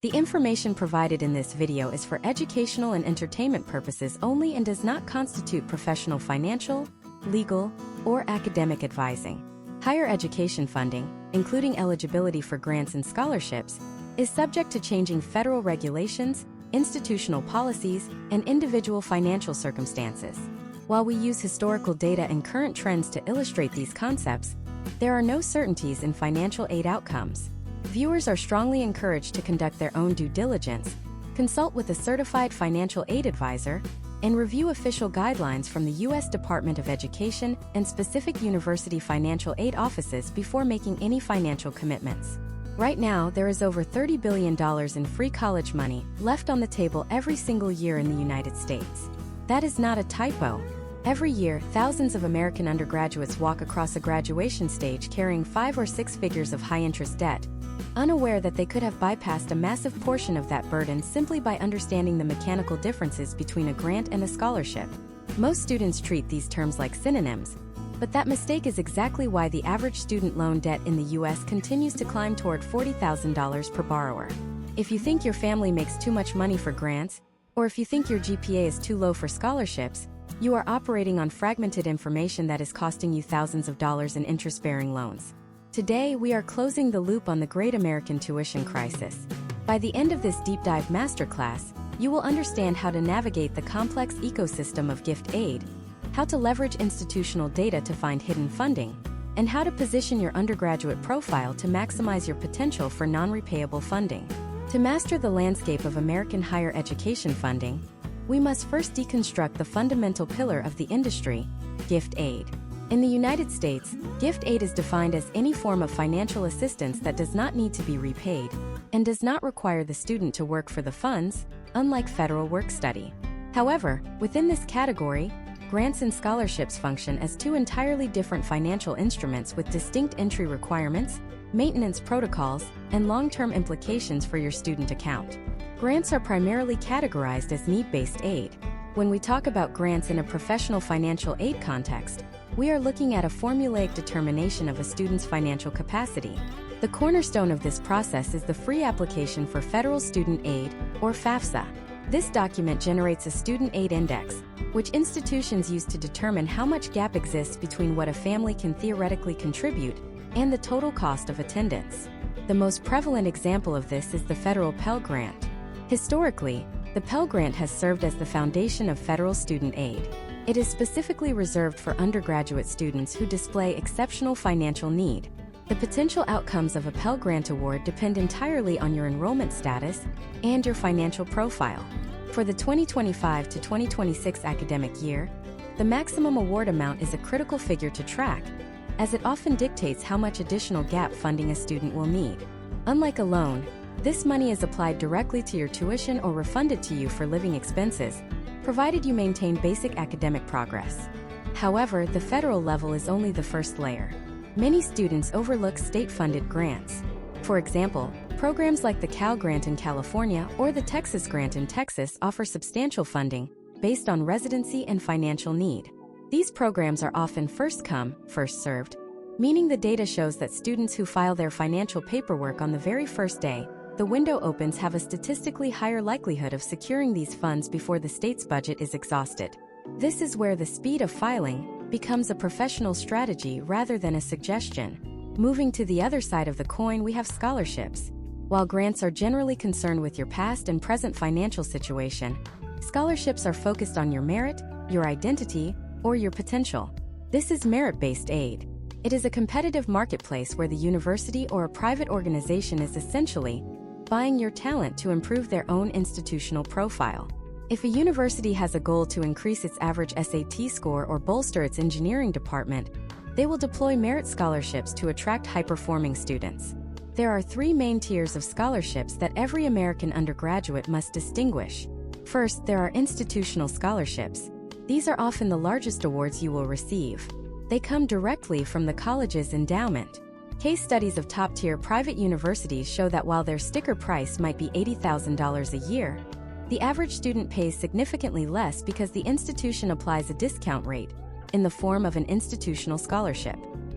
The information provided in this video is for educational and entertainment purposes only and does not constitute professional financial, legal, or academic advising. Higher education funding, including eligibility for grants and scholarships, is subject to changing federal regulations, institutional policies, and individual financial circumstances. While we use historical data and current trends to illustrate these concepts, there are no certainties in financial aid outcomes. Viewers are strongly encouraged to conduct their own due diligence, consult with a certified financial aid advisor, and review official guidelines from the U.S. Department of Education and specific university financial aid offices before making any financial commitments. Right now, there is over $30 billion in free college money left on the table every single year in the United States. That is not a typo. Every year, thousands of American undergraduates walk across a graduation stage carrying 5 or 6 figures of high-interest debt, unaware that they could have bypassed a massive portion of that burden simply by understanding the mechanical differences between a grant and a scholarship. Most students treat these terms like synonyms, but that mistake is exactly why the average student loan debt in the U.S. continues to climb toward $40,000 per borrower. If you think your family makes too much money for grants, or if you think your GPA is too low for scholarships, you are operating on fragmented information that is costing you thousands of dollars in interest-bearing loans. Today, we are closing the loop on the great American tuition crisis. By the end of this deep dive masterclass, you will understand how to navigate the complex ecosystem of gift aid, how to leverage institutional data to find hidden funding, and how to position your undergraduate profile to maximize your potential for non-repayable funding. To master the landscape of American higher education funding, we must first deconstruct the fundamental pillar of the industry, gift aid. In the United States, gift aid is defined as any form of financial assistance that does not need to be repaid and does not require the student to work for the funds, unlike federal work-study. However, within this category, grants and scholarships function as two entirely different financial instruments with distinct entry requirements, maintenance protocols, and long-term implications for your student account. Grants are primarily categorized as need-based aid. When we talk about grants in a professional financial aid context, we are looking at a formulaic determination of a student's financial capacity. The cornerstone of this process is the free application for federal student aid, or FAFSA. This document generates a student aid index, which institutions use to determine how much gap exists between what a family can theoretically contribute and the total cost of attendance. The most prevalent example of this is the federal Pell Grant. Historically, the Pell Grant has served as the foundation of federal student aid. It is specifically reserved for undergraduate students who display exceptional financial need. The potential outcomes of a Pell Grant award depend entirely on your enrollment status and your financial profile. For the 2025 to 2026 academic year, the maximum award amount is a critical figure to track, as it often dictates how much additional gap funding a student will need. Unlike a loan, this money is applied directly to your tuition or refunded to you for living expenses, provided you maintain basic academic progress. However, the federal level is only the first layer. Many students overlook state-funded grants. For example, programs like the Cal Grant in California or the Texas Grant in Texas offer substantial funding based on residency and financial need. These programs are often first come, first served, meaning the data shows that students who file their financial paperwork on the very first day the window opens have a statistically higher likelihood of securing these funds before the state's budget is exhausted. This is where the speed of filing becomes a professional strategy rather than a suggestion. Moving to the other side of the coin, we have scholarships. While grants are generally concerned with your past and present financial situation, scholarships are focused on your merit, your identity, or your potential. This is merit-based aid. It is a competitive marketplace where the university or a private organization is essentially buying your talent to improve their own institutional profile. If a university has a goal to increase its average SAT score or bolster its engineering department, they will deploy merit scholarships to attract high-performing students. There are 3 main tiers of scholarships that every American undergraduate must distinguish. First, there are institutional scholarships. These are often the largest awards you will receive. They come directly from the college's endowment. Case studies of top-tier private universities show that while their sticker price might be $80,000 a year, the average student pays significantly less because the institution applies a discount rate in the form of an institutional scholarship.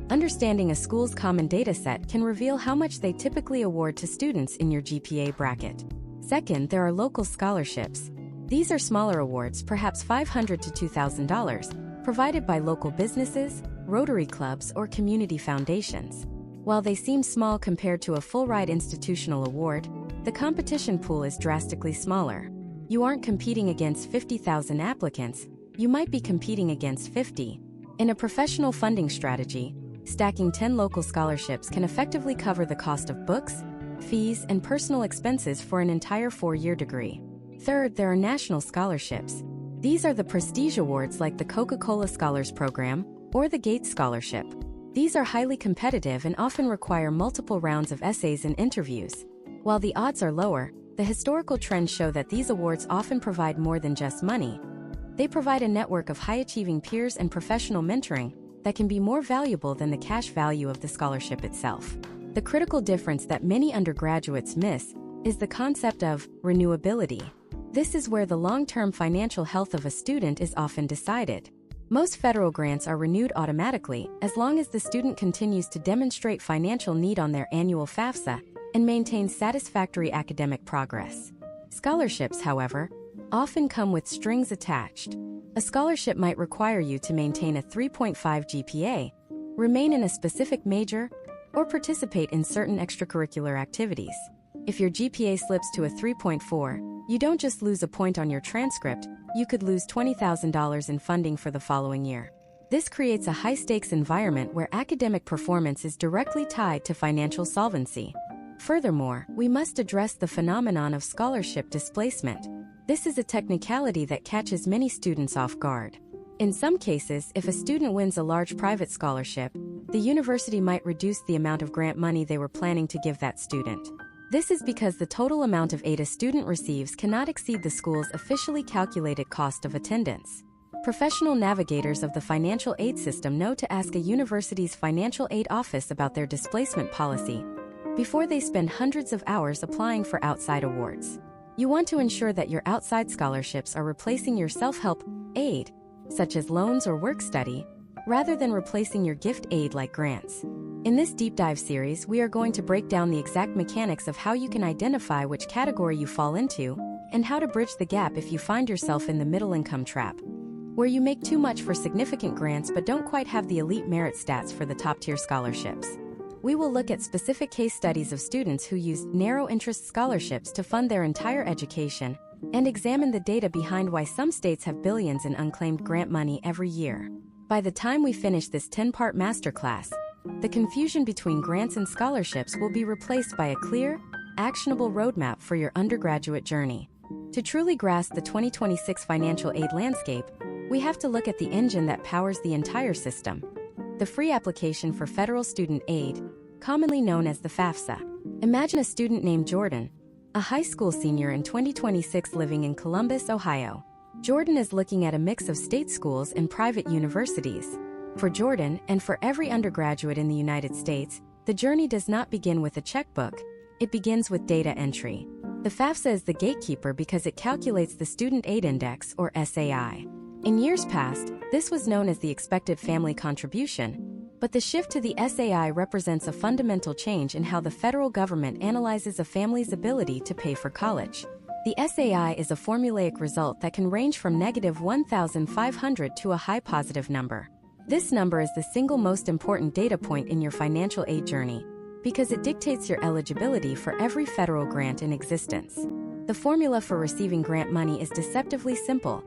Understanding a school's common data set can reveal how much they typically award to students in your GPA bracket. Second, there are local scholarships. These are smaller awards, perhaps $500 to $2,000, provided by local businesses, Rotary clubs, or community foundations. While they seem small compared to a full-ride institutional award, the competition pool is drastically smaller. You aren't competing against 50,000 applicants, you might be competing against 50. In a professional funding strategy, stacking 10 local scholarships can effectively cover the cost of books, fees, and personal expenses for an entire 4-year degree. Third, there are national scholarships. These are the prestige awards like the Coca-Cola Scholars Program or the Gates Scholarship. These are highly competitive and often require multiple rounds of essays and interviews. While the odds are lower, the historical trends show that these awards often provide more than just money. They provide a network of high-achieving peers and professional mentoring that can be more valuable than the cash value of the scholarship itself. The critical difference that many undergraduates miss is the concept of renewability. This is where the long-term financial health of a student is often decided. Most federal grants are renewed automatically as long as the student continues to demonstrate financial need on their annual FAFSA and maintains satisfactory academic progress. Scholarships, however, often come with strings attached. A scholarship might require you to maintain a 3.5 GPA, remain in a specific major, or participate in certain extracurricular activities. If your GPA slips to a 3.4, you don't just lose a point on your transcript, you could lose $20,000 in funding for the following year. This creates a high-stakes environment where academic performance is directly tied to financial solvency. Furthermore, we must address the phenomenon of scholarship displacement. This is a technicality that catches many students off guard. In some cases, if a student wins a large private scholarship, the university might reduce the amount of grant money they were planning to give that student. This is because the total amount of aid a student receives cannot exceed the school's officially calculated cost of attendance. Professional navigators of the financial aid system know to ask a university's financial aid office about their displacement policy before they spend hundreds of hours applying for outside awards. You want to ensure that your outside scholarships are replacing your self-help aid, such as loans or work study, rather than replacing your gift aid like grants. In this deep dive series, we are going to break down the exact mechanics of how you can identify which category you fall into and how to bridge the gap if you find yourself in the middle income trap, where you make too much for significant grants but don't quite have the elite merit stats for the top-tier scholarships. We will look at specific case studies of students who used narrow interest scholarships to fund their entire education and examine the data behind why some states have billions in unclaimed grant money every year. By the time we finish this 10-part masterclass, the confusion between grants and scholarships will be replaced by a clear, actionable roadmap for your undergraduate journey. To truly grasp the 2026 financial aid landscape, we have to look at the engine that powers the entire system: the free application for federal student aid, commonly known as the FAFSA. Imagine a student named Jordan, a high school senior in 2026 living in Columbus, Ohio. Jordan is looking at a mix of state schools and private universities. For Jordan, and for every undergraduate in the United States, the journey does not begin with a checkbook. It begins with data entry. The FAFSA is the gatekeeper because it calculates the Student Aid Index, or SAI. In years past, this was known as the expected family contribution, but the shift to the SAI represents a fundamental change in how the federal government analyzes a family's ability to pay for college. The SAI is a formulaic result that can range from -1,500 to a high positive number. This number is the single most important data point in your financial aid journey because it dictates your eligibility for every federal grant in existence. The formula for receiving grant money is deceptively simple.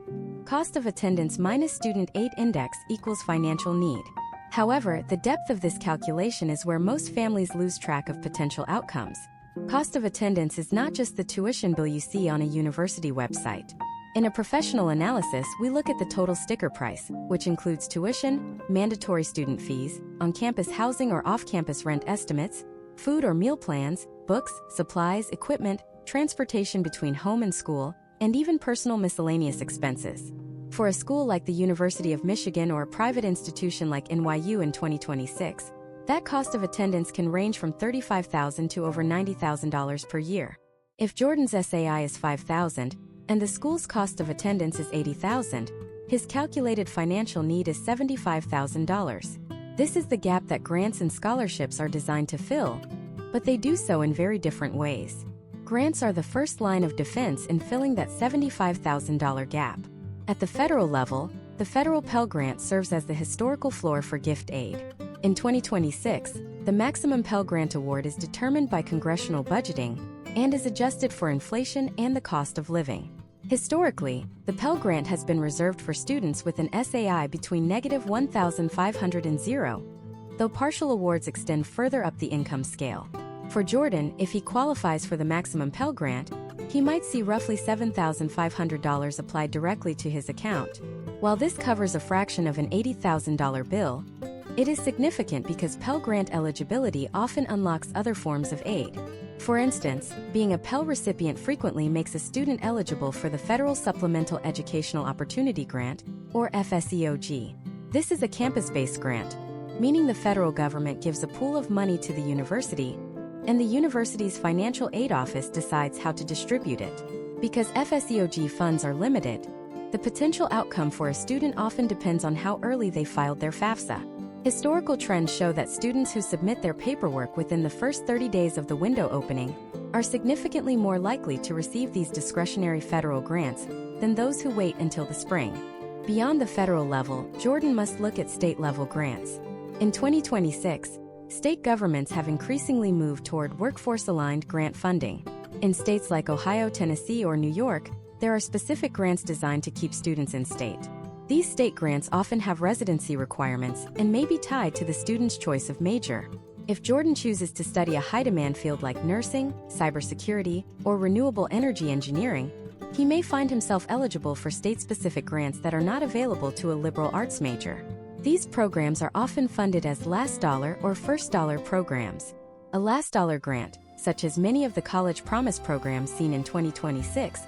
Cost of attendance minus Student Aid Index equals financial need. However, the depth of this calculation is where most families lose track of potential outcomes. Cost of attendance is not just the tuition bill you see on a university website. In a professional analysis, we look at the total sticker price, which includes tuition, mandatory student fees, on-campus housing or off-campus rent estimates, food or meal plans, books, supplies, equipment, transportation between home and school, and even personal miscellaneous expenses. For a school like the University of Michigan or a private institution like NYU in 2026, that cost of attendance can range from $35,000 to over $90,000 per year. If Jordan's SAI is $5,000, and the school's cost of attendance is $80,000, his calculated financial need is $75,000. This is the gap that grants and scholarships are designed to fill, but they do so in very different ways. Grants are the first line of defense in filling that $75,000 gap. At the federal level, the federal Pell Grant serves as the historical floor for gift aid. In 2026, the maximum Pell Grant award is determined by congressional budgeting and is adjusted for inflation and the cost of living. Historically, the Pell Grant has been reserved for students with an SAI between -1,500 and 0, though partial awards extend further up the income scale. For Jordan, if he qualifies for the maximum Pell Grant, he might see roughly $7,500 applied directly to his account. While this covers a fraction of an $80,000 bill, it is significant because Pell Grant eligibility often unlocks other forms of aid. For instance, being a Pell recipient frequently makes a student eligible for the Federal Supplemental Educational Opportunity Grant, or FSEOG. This is a campus-based grant, meaning the federal government gives a pool of money to the university, and the university's financial aid office decides how to distribute it. Because FSEOG funds are limited, the potential outcome for a student often depends on how early they filed their FAFSA. Historical trends show that students who submit their paperwork within the first 30 days of the window opening are significantly more likely to receive these discretionary federal grants than those who wait until the spring. Beyond the federal level, Jordan must look at state-level grants. In 2026, state governments have increasingly moved toward workforce-aligned grant funding. In states like Ohio, Tennessee, or New York, there are specific grants designed to keep students in state. These state grants often have residency requirements and may be tied to the student's choice of major. If Jordan chooses to study a high-demand field like nursing, cybersecurity, or renewable energy engineering, he may find himself eligible for state-specific grants that are not available to a liberal arts major. These programs are often funded as last dollar or first dollar programs. A last dollar grant, such as many of the College Promise programs seen in 2026,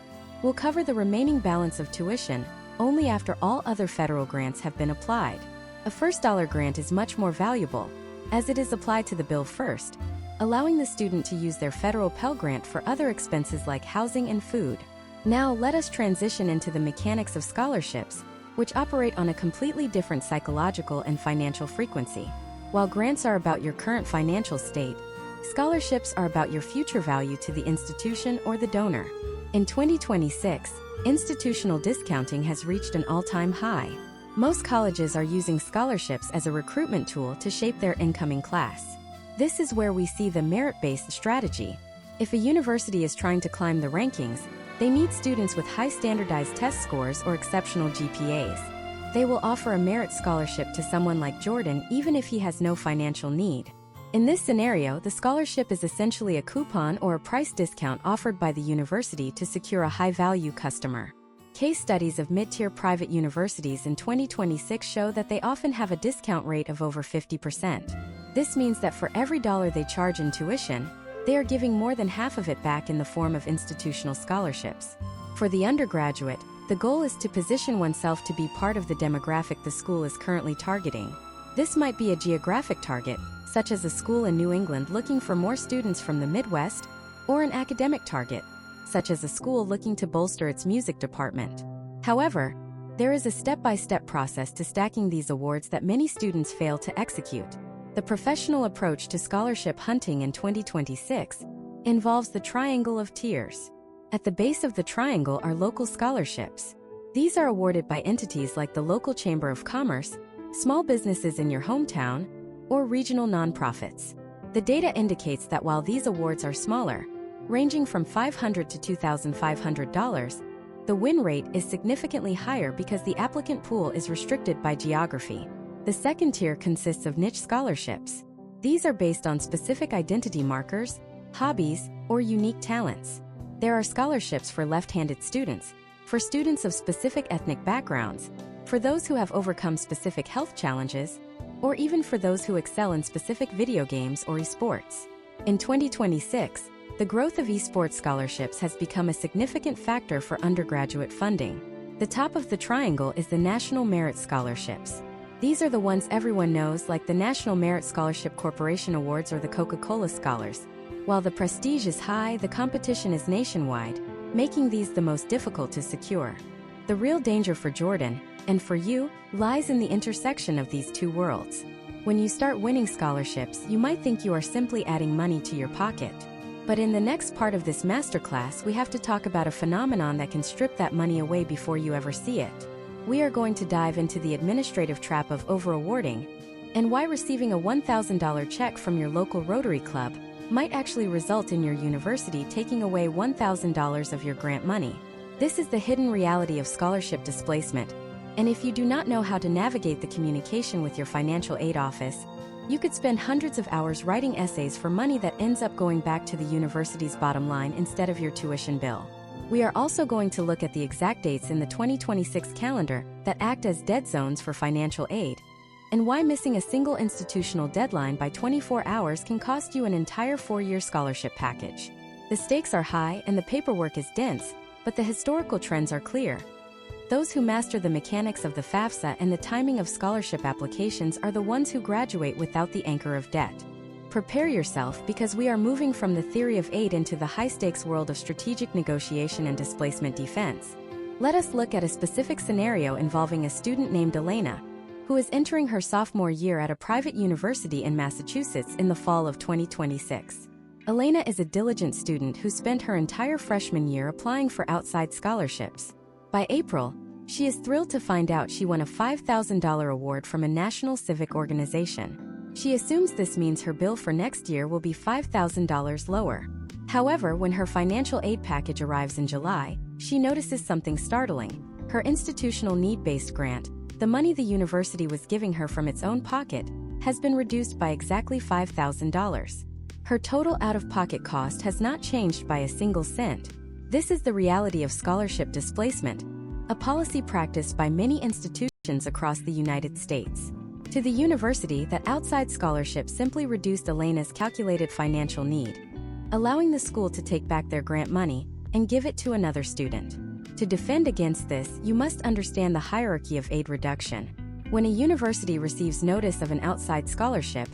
will cover the remaining balance of tuition only after all other federal grants have been applied. A first dollar grant is much more valuable, as it is applied to the bill first, allowing the student to use their federal Pell Grant for other expenses like housing and food. Now let us transition into the mechanics of scholarships, which operate on a completely different psychological and financial frequency. While grants are about your current financial state, scholarships are about your future value to the institution or the donor. In 2026, institutional discounting has reached an all-time high. Most colleges are using scholarships as a recruitment tool to shape their incoming class. This is where we see the merit-based strategy. If a university is trying to climb the rankings, they need students with high standardized test scores or exceptional GPAs. They will offer a merit scholarship to someone like Jordan even if he has no financial need. In this scenario, the scholarship is essentially a coupon or a price discount offered by the university to secure a high-value customer. Case studies of mid-tier private universities in 2026 show that they often have a discount rate of over 50%. This means that for every dollar they charge in tuition, they are giving more than half of it back in the form of institutional scholarships. For the undergraduate, the goal is to position oneself to be part of the demographic the school is currently targeting. This might be a geographic target, such as a school in New England looking for more students from the Midwest, or an academic target, such as a school looking to bolster its music department. However, there is a step-by-step process to stacking these awards that many students fail to execute. The professional approach to scholarship hunting in 2026 involves the triangle of tiers. At the base of the triangle are local scholarships. These are awarded by entities like the local Chamber of Commerce, small businesses in your hometown, or regional nonprofits. The data indicates that while these awards are smaller, ranging from $500 to $2,500, the win rate is significantly higher because the applicant pool is restricted by geography. The second tier consists of niche scholarships. These are based on specific identity markers, hobbies, or unique talents. There are scholarships for left-handed students, for students of specific ethnic backgrounds, for those who have overcome specific health challenges, or even for those who excel in specific video games or esports. In 2026, the growth of esports scholarships has become a significant factor for undergraduate funding. The top of the triangle is the National Merit Scholarships. These are the ones everyone knows, like the National Merit Scholarship Corporation Awards or the Coca-Cola Scholars. While the prestige is high, the competition is nationwide, making these the most difficult to secure. The real danger for Jordan, and for you, lies in the intersection of these two worlds. When you start winning scholarships, you might think you are simply adding money to your pocket. But in the next part of this masterclass, we have to talk about a phenomenon that can strip that money away before you ever see it. We are going to dive into the administrative trap of over-awarding and why receiving a $1,000 check from your local Rotary Club might actually result in your university taking away $1,000 of your grant money. This is the hidden reality of scholarship displacement, and if you do not know how to navigate the communication with your financial aid office, you could spend hundreds of hours writing essays for money that ends up going back to the university's bottom line instead of your tuition bill. We are also going to look at the exact dates in the 2026 calendar that act as dead zones for financial aid, and why missing a single institutional deadline by 24 hours can cost you an entire 4-year scholarship package. The stakes are high and the paperwork is dense, but the historical trends are clear. Those who master the mechanics of the FAFSA and the timing of scholarship applications are the ones who graduate without the anchor of debt. Prepare yourself, because we are moving from the theory of aid into the high-stakes world of strategic negotiation and displacement defense. Let us look at a specific scenario involving a student named Elena, who is entering her sophomore year at a private university in Massachusetts in the fall of 2026. Elena is a diligent student who spent her entire freshman year applying for outside scholarships. By April, she is thrilled to find out she won a $5,000 award from a national civic organization. She assumes this means her bill for next year will be $5,000 lower. However, when her financial aid package arrives in July, she notices something startling. Her institutional need-based grant, the money the university was giving her from its own pocket, has been reduced by exactly $5,000. Her total out-of-pocket cost has not changed by a single cent. This is the reality of scholarship displacement, a policy practiced by many institutions across the United States. To the university, that outside scholarship simply reduced Elena's calculated financial need, allowing the school to take back their grant money and give it to another student. To defend against this, you must understand the hierarchy of aid reduction. When a university receives notice of an outside scholarship,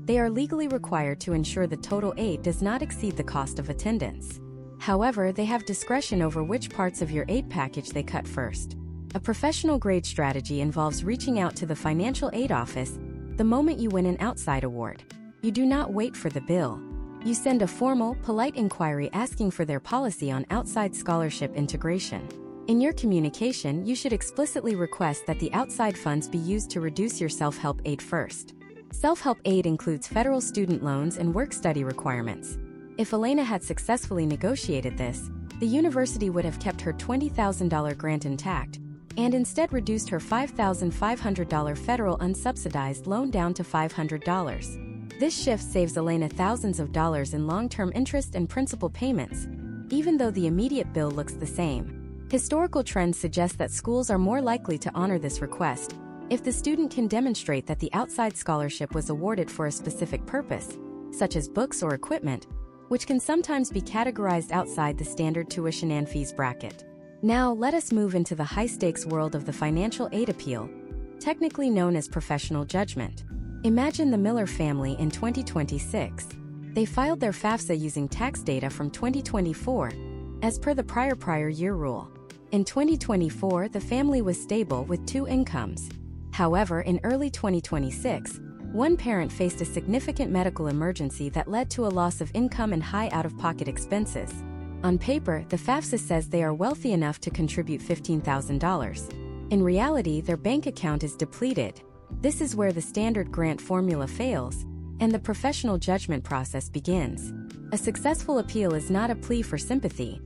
they are legally required to ensure the total aid does not exceed the cost of attendance. However, they have discretion over which parts of your aid package they cut first. A professional grade strategy involves reaching out to the financial aid office the moment you win an outside award. You do not wait for the bill. You send a formal, polite inquiry asking for their policy on outside scholarship integration. In your communication, you should explicitly request that the outside funds be used to reduce your self-help aid first. Self-help aid includes federal student loans and work-study requirements. If Elena had successfully negotiated this, the university would have kept her $20,000 grant intact, and instead reduced her $5,500 federal unsubsidized loan down to $500. This shift saves Elena thousands of dollars in long-term interest and principal payments, even though the immediate bill looks the same. Historical trends suggest that schools are more likely to honor this request if the student can demonstrate that the outside scholarship was awarded for a specific purpose, such as books or equipment, which can sometimes be categorized outside the standard tuition and fees bracket. Now, let us move into the high-stakes world of the financial aid appeal, technically known as professional judgment. Imagine the Miller family in 2026. They filed their FAFSA using tax data from 2024, as per the prior year rule. In 2024, the family was stable with 2 incomes. However, in early 2026, one parent faced a significant medical emergency that led to a loss of income and high out-of-pocket expenses. On paper, the FAFSA says they are wealthy enough to contribute $15,000. In reality, their bank account is depleted. This is where the standard grant formula fails, and the professional judgment process begins. A successful appeal is not a plea for sympathy.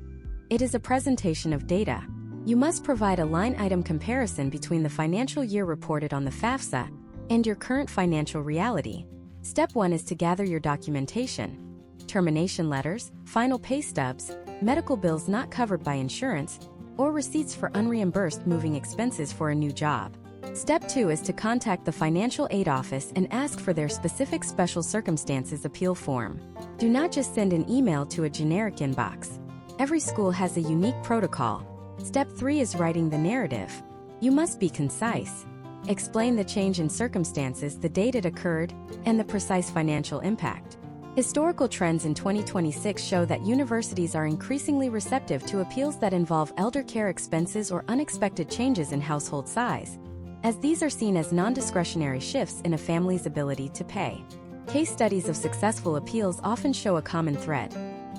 It is a presentation of data. You must provide a line-item comparison between the financial year reported on the FAFSA and your current financial reality. Step 1 is to gather your documentation: termination letters, final pay stubs, medical bills not covered by insurance, or receipts for unreimbursed moving expenses for a new job. Step 2 is to contact the financial aid office and ask for their specific special circumstances appeal form. Do not just send an email to a generic inbox. Every school has a unique protocol. Step 3 is writing the narrative. You must be concise. Explain the change in circumstances, the date it occurred, and the precise financial impact. Historical trends in 2026 show that universities are increasingly receptive to appeals that involve elder care expenses or unexpected changes in household size. as these are seen as non-discretionary shifts in a family's ability to pay. Case studies of successful appeals often show a common thread.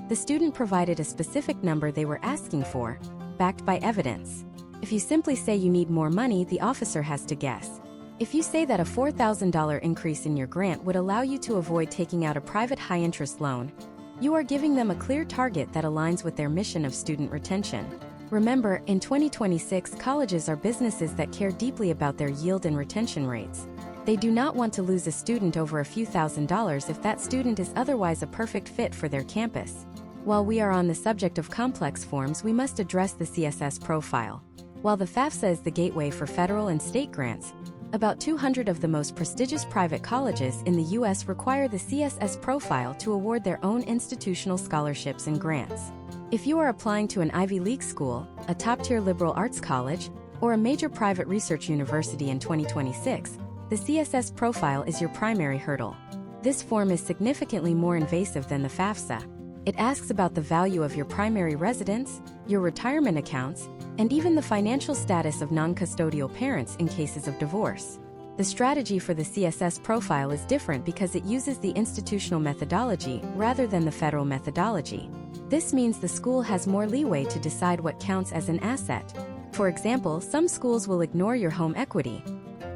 The student provided a specific number they were asking for, backed by evidence. If you simply say you need more money, the officer has to guess. If you say that a $4,000 increase in your grant would allow you to avoid taking out a private high-interest loan, you are giving them a clear target that aligns with their mission of student retention. Remember, in 2026, colleges are businesses that care deeply about their yield and retention rates. They do not want to lose a student over a few $1,000s if that student is otherwise a perfect fit for their campus. While we are on the subject of complex forms, we must address the CSS profile. While the FAFSA is the gateway for federal and state grants, about 200 of the most prestigious private colleges in the U.S. require the CSS profile to award their own institutional scholarships and grants. If you are applying to an Ivy League school, a top-tier liberal arts college, or a major private research university in 2026, the CSS profile is your primary hurdle. This form is significantly more invasive than the FAFSA. It asks about the value of your primary residence, your retirement accounts, and even the financial status of non-custodial parents in cases of divorce. The strategy for the CSS profile is different because it uses the institutional methodology rather than the federal methodology. This means the school has more leeway to decide what counts as an asset. For example, some schools will ignore your home equity,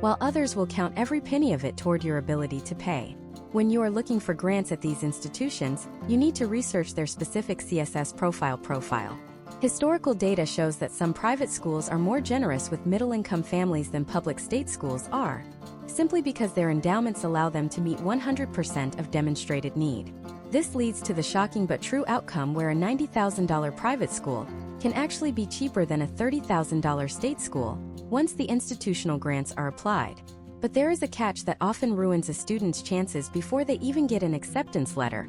while others will count every penny of it toward your ability to pay. When you are looking for grants at these institutions, you need to research their specific CSS profile. Historical data shows that some private schools are more generous with middle-income families than public state schools are, simply because their endowments allow them to meet 100% of demonstrated need. This leads to the shocking but true outcome where a $90,000 private school can actually be cheaper than a $30,000 state school once the institutional grants are applied. But there is a catch that often ruins a student's chances before they even get an acceptance letter: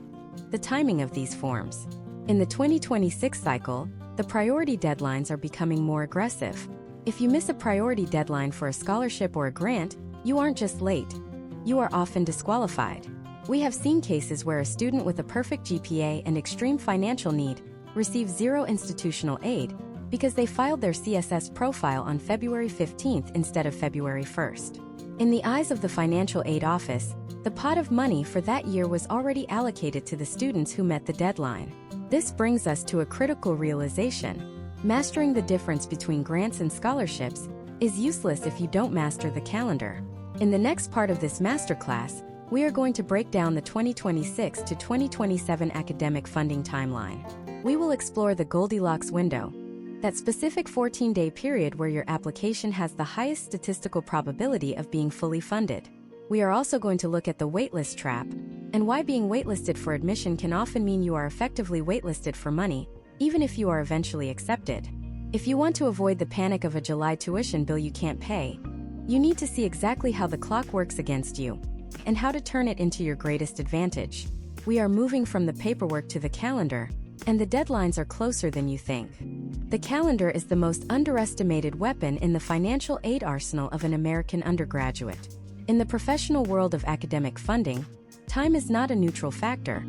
the timing of these forms. In the 2026 cycle, the priority deadlines are becoming more aggressive. If you miss a priority deadline for a scholarship or a grant, you aren't just late, you are often disqualified. We have seen cases where a student with a perfect GPA and extreme financial need receives zero institutional aid because they filed their CSS profile on February 15th instead of February 1st. In the eyes of the financial aid office, the pot of money for that year was already allocated to the students who met the deadline. This brings us to a critical realization: mastering the difference between grants and scholarships is useless if you don't master the calendar. In the next part of this masterclass, we are going to break down the 2026 to 2027 academic funding timeline. We will explore the Goldilocks window, that specific 14-day period where your application has the highest statistical probability of being fully funded. We are also going to look at the waitlist trap, and why being waitlisted for admission can often mean you are effectively waitlisted for money, even if you are eventually accepted. If you want to avoid the panic of a July tuition bill you can't pay, you need to see exactly how the clock works against you, and how to turn it into your greatest advantage. We are moving from the paperwork to the calendar, and the deadlines are closer than you think. The calendar is the most underestimated weapon in the financial aid arsenal of an American undergraduate. In the professional world of academic funding, time is not a neutral factor.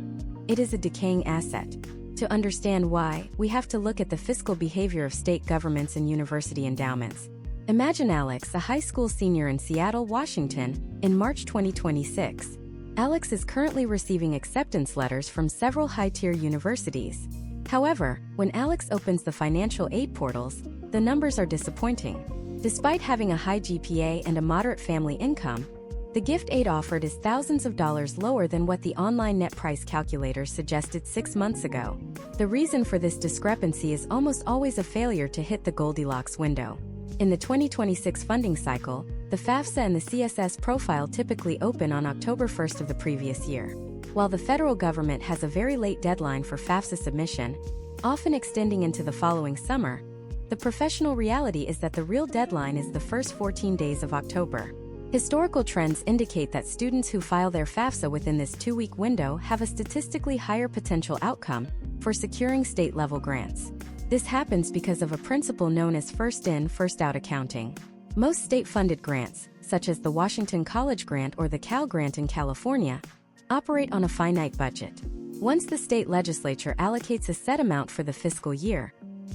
It is a decaying asset. To understand why, we have to look at the fiscal behavior of state governments and university endowments. Imagine Alex, a high school senior in Seattle, Washington, in March 2026. Alex is currently receiving acceptance letters from several high-tier universities. However, when Alex opens the financial aid portals, the numbers are disappointing. Despite having a high GPA and a moderate family income, the gift aid offered is thousands of dollars lower than what the online net price calculator suggested 6 months ago. The reason for this discrepancy is almost always a failure to hit the Goldilocks window. In the 2026 funding cycle, the FAFSA and the CSS profile typically open on October 1st of the previous year. While the federal government has a very late deadline for FAFSA submission, often extending into the following summer, the professional reality is that the real deadline is the first 14 days of October. Historical trends indicate that students who file their FAFSA within this 2-week window have a statistically higher potential outcome for securing state-level grants. This happens because of a principle known as first-in, first-out accounting. Most state-funded grants, such as the Washington College Grant or the Pell Grant in California, operate on a finite budget. Once the state legislature allocates a set amount for the fiscal year,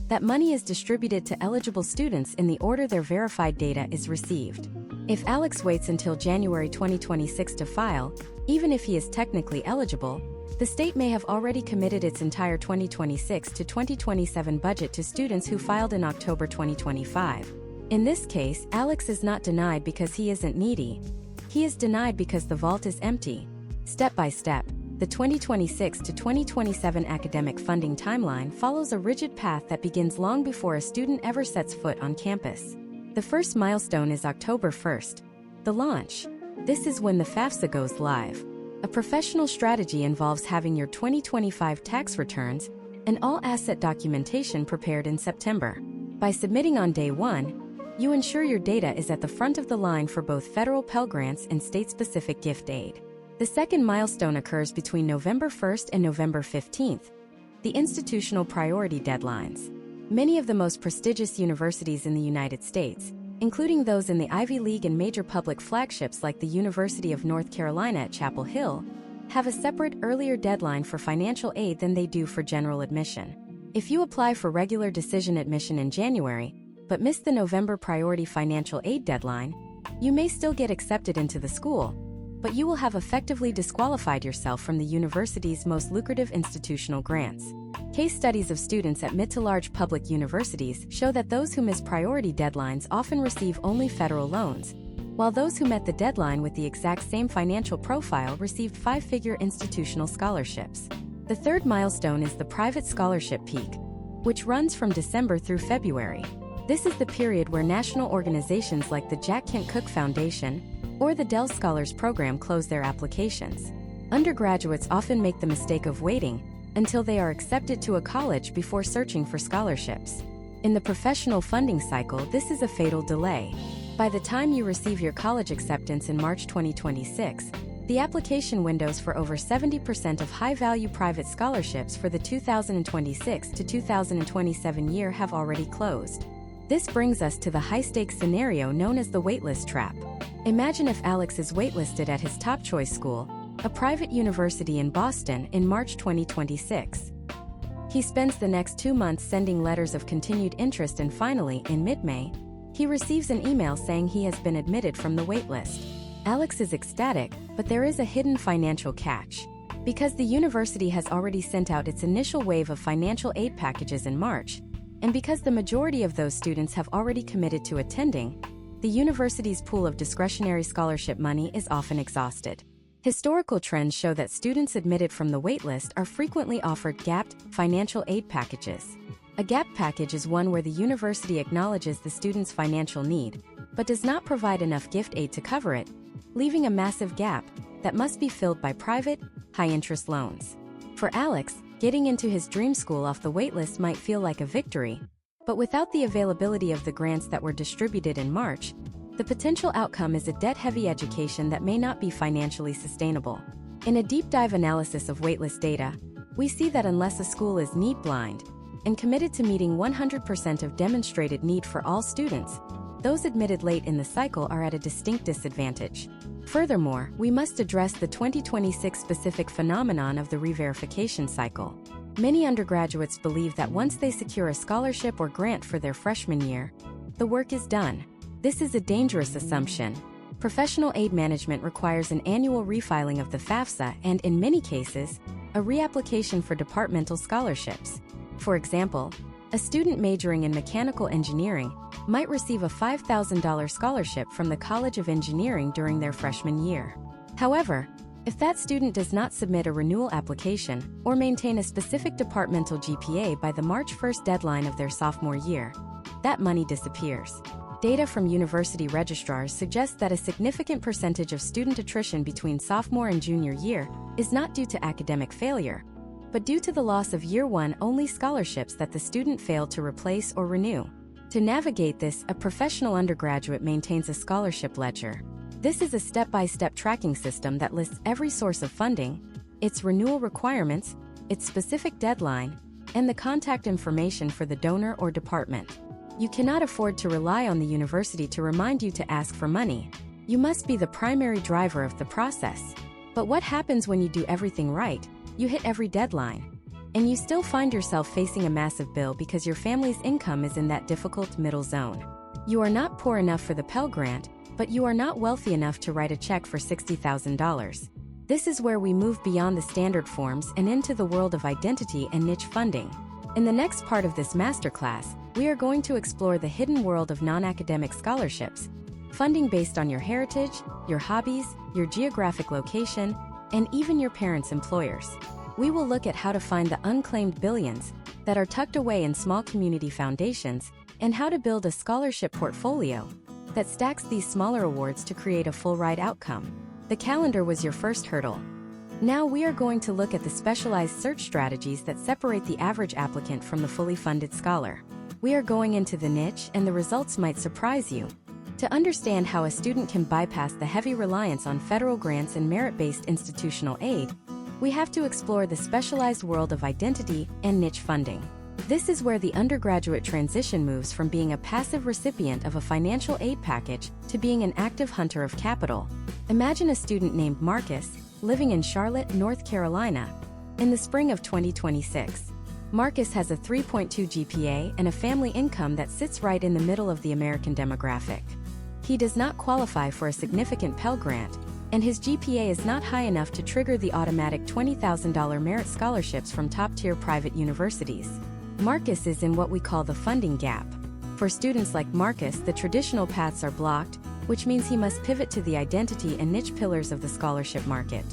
That money is distributed to eligible students in the order their verified data is received. If Alex waits until January 2026 to file, even if he is technically eligible, the state may have already committed its entire 2026 to 2027 budget to students who filed in October 2025. In this case, Alex is not denied because he isn't needy. He is denied because the vault is empty. Step by step, the 2026 to 2027 academic funding timeline follows a rigid path that begins long before a student ever sets foot on campus. The first milestone is October 1st, the launch. This is when the FAFSA goes live. A professional strategy involves having your 2025 tax returns and all asset documentation prepared in September. By submitting on day 1, you ensure your data is at the front of the line for both federal Pell Grants and state-specific gift aid. The second milestone occurs between November 1st and November 15th, the institutional priority deadlines. Many of the most prestigious universities in the United States, including those in the Ivy League and major public flagships like the University of North Carolina at Chapel Hill, have a separate, earlier deadline for financial aid than they do for general admission. If you apply for regular decision admission in January, but miss the November priority financial aid deadline, you may still get accepted into the school, but you will have effectively disqualified yourself from the university's most lucrative institutional grants. Case studies of students at mid to large public universities show that those who miss priority deadlines often receive only federal loans, while those who met the deadline with the exact same financial profile received 5-figure institutional scholarships. The third milestone is the private scholarship peak, which runs from December through February. This is the period where national organizations like the Jack Kent Cooke Foundation or the Dell Scholars Program close their applications. Undergraduates often make the mistake of waiting until they are accepted to a college before searching for scholarships. In the professional funding cycle, this is a fatal delay. By the time you receive your college acceptance in March 2026, the application windows for over 70% of high-value private scholarships for the 2026 to 2027 year have already closed. This brings us to the high-stakes scenario known as the waitlist trap. Imagine if Alex is waitlisted at his top choice school, a private university in Boston, in March 2026. He spends the next 2 months sending letters of continued interest, and finally, in mid-May, he receives an email saying he has been admitted from the waitlist. Alex is ecstatic, but there is a hidden financial catch. Because the university has already sent out its initial wave of financial aid packages in March, and because the majority of those students have already committed to attending, the university's pool of discretionary scholarship money is often exhausted. Historical trends show that students admitted from the waitlist are frequently offered gapped financial aid packages. A gap package is one where the university acknowledges the student's financial need, but does not provide enough gift aid to cover it, leaving a massive gap that must be filled by private, high-interest loans. For Alex, getting into his dream school off the waitlist might feel like a victory, but without the availability of the grants that were distributed in March, the potential outcome is a debt-heavy education that may not be financially sustainable. In a deep-dive analysis of waitlist data, we see that unless a school is need-blind and committed to meeting 100% of demonstrated need for all students, those admitted late in the cycle are at a distinct disadvantage. Furthermore, we must address the 2026 specific phenomenon of the re-verification cycle. Many undergraduates believe that once they secure a scholarship or grant for their freshman year, the work is done. This is a dangerous assumption. Professional aid management requires an annual refiling of the FAFSA and, in many cases, a reapplication for departmental scholarships. For example, a student majoring in mechanical engineering might receive a $5,000 scholarship from the College of Engineering during their freshman year. However, if that student does not submit a renewal application or maintain a specific departmental GPA by the March 1st deadline of their sophomore year, that money disappears. Data from university registrars suggests that a significant percentage of student attrition between sophomore and junior year is not due to academic failure, but due to the loss of Year 1 only scholarships that the student failed to replace or renew. To navigate this, a professional undergraduate maintains a scholarship ledger. This is a step-by-step tracking system that lists every source of funding, its renewal requirements, its specific deadline, and the contact information for the donor or department. You cannot afford to rely on the university to remind you to ask for money. You must be the primary driver of the process. But what happens when you do everything right? You hit every deadline. and you still find yourself facing a massive bill because your family's income is in that difficult middle zone. You are not poor enough for the Pell Grant, but you are not wealthy enough to write a check for $60,000. This is where we move beyond the standard forms and into the world of identity and niche funding. In the next part of this masterclass, we are going to explore the hidden world of non-academic scholarships, funding based on your heritage, your hobbies, your geographic location, and even your parents' employers. We will look at how to find the unclaimed billions that are tucked away in small community foundations and how to build a scholarship portfolio that stacks these smaller awards to create a full-ride outcome. The calendar was your first hurdle. Now we are going to look at the specialized search strategies that separate the average applicant from the fully funded scholar. We are going into the niche, and the results might surprise you. To understand how a student can bypass the heavy reliance on federal grants and merit-based institutional aid, we have to explore the specialized world of identity and niche funding. This is where the undergraduate transition moves from being a passive recipient of a financial aid package to being an active hunter of capital. Imagine a student named Marcus, living in Charlotte, North Carolina, in the spring of 2026. Marcus has a 3.2 GPA and a family income that sits right in the middle of the American demographic. He does not qualify for a significant Pell Grant, and his GPA is not high enough to trigger the automatic $20,000 merit scholarships from top-tier private universities. Marcus is in what we call the funding gap. For students like Marcus, the traditional paths are blocked, which means he must pivot to the identity and niche pillars of the scholarship market.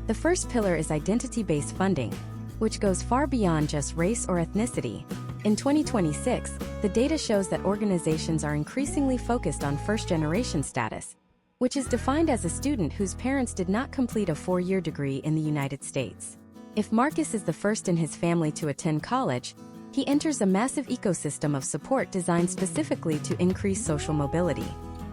The first pillar is identity-based funding, which goes far beyond just race or ethnicity. In 2026, the data shows that organizations are increasingly focused on first-generation status, which is defined as a student whose parents did not complete a 4-year degree in the United States. If Marcus is the first in his family to attend college, he enters a massive ecosystem of support designed specifically to increase social mobility.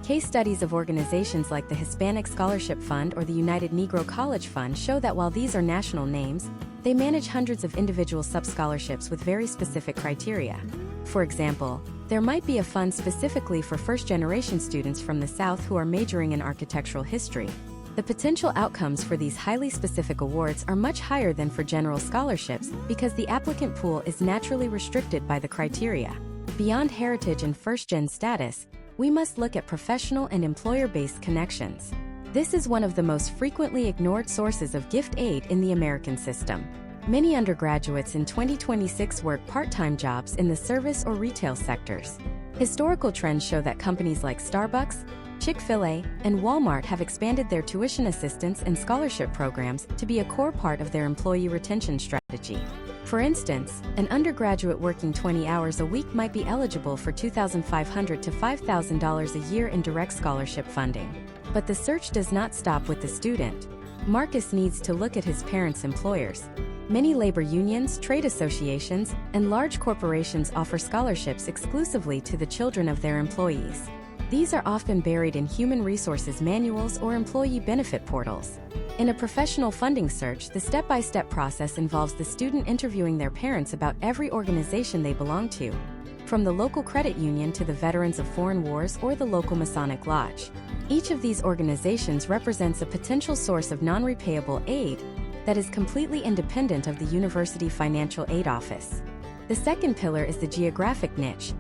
Case studies of organizations like the Hispanic Scholarship Fund or the United Negro College Fund show that while these are national names, they manage hundreds of individual sub-scholarships with very specific criteria. For example, there might be a fund specifically for first-generation students from the South who are majoring in architectural history. The potential outcomes for these highly specific awards are much higher than for general scholarships because the applicant pool is naturally restricted by the criteria. Beyond heritage and first-gen status, we must look at professional and employer-based connections. This is one of the most frequently ignored sources of gift aid in the American system. Many undergraduates in 2026 work part-time jobs in the service or retail sectors. Historical trends show that companies like Starbucks, Chick-fil-A, and Walmart have expanded their tuition assistance and scholarship programs to be a core part of their employee retention strategy. For instance, an undergraduate working 20 hours a week might be eligible for $2,500 to $5,000 a year in direct scholarship funding. But the search does not stop with the student. Marcus needs to look at his parents' employers. Many labor unions, trade associations, and large corporations offer scholarships exclusively to the children of their employees. These are often buried in human resources manuals or employee benefit portals. In a professional funding search, the step-by-step process involves the student interviewing their parents about every organization they belong to, from the local credit union to the Veterans of Foreign Wars or the local Masonic Lodge. Each of these organizations represents a potential source of non-repayable aid that is completely independent of the University Financial Aid Office. The second pillar is the geographic niche,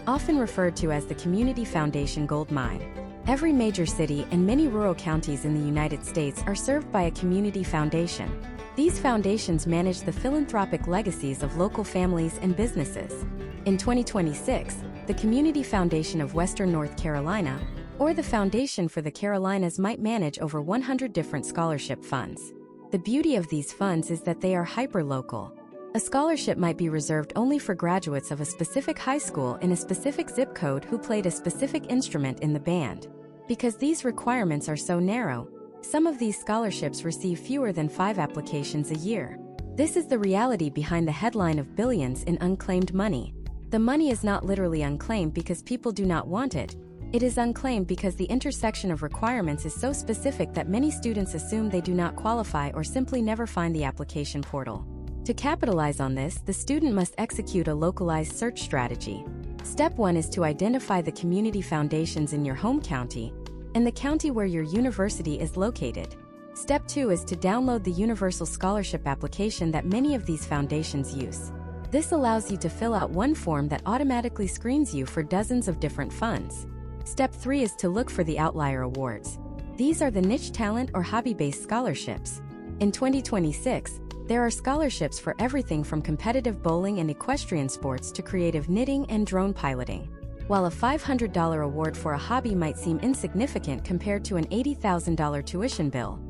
often referred to as the Community Foundation Gold Mine. Every major city and many rural counties in the United States are served by a community foundation. These foundations manage the philanthropic legacies of local families and businesses. In 2026, the Community Foundation of Western North Carolina, or the Foundation for the Carolinas, might manage over 100 different scholarship funds. The beauty of these funds is that they are hyper-local. A scholarship might be reserved only for graduates of a specific high school in a specific zip code who played a specific instrument in the band. Because these requirements are so narrow, some of these scholarships receive fewer than 5 applications a year. This is the reality behind the headline of billions in unclaimed money. The money is not literally unclaimed because people do not want it. It is unclaimed because the intersection of requirements is so specific that many students assume they do not qualify or simply never find the application portal. To capitalize on this, the student must execute a localized search strategy. Step 1 is to identify the community foundations in your home county and the county where your university is located. Step 2 is to download the Universal Scholarship application that many of these foundations use. This allows you to fill out one form that automatically screens you for dozens of different funds. Step 3 is to look for the outlier awards. These are the niche talent or hobby-based scholarships. In 2026, there are scholarships for everything from competitive bowling and equestrian sports to creative knitting and drone piloting. While a $500 award for a hobby might seem insignificant compared to an $80,000 tuition bill,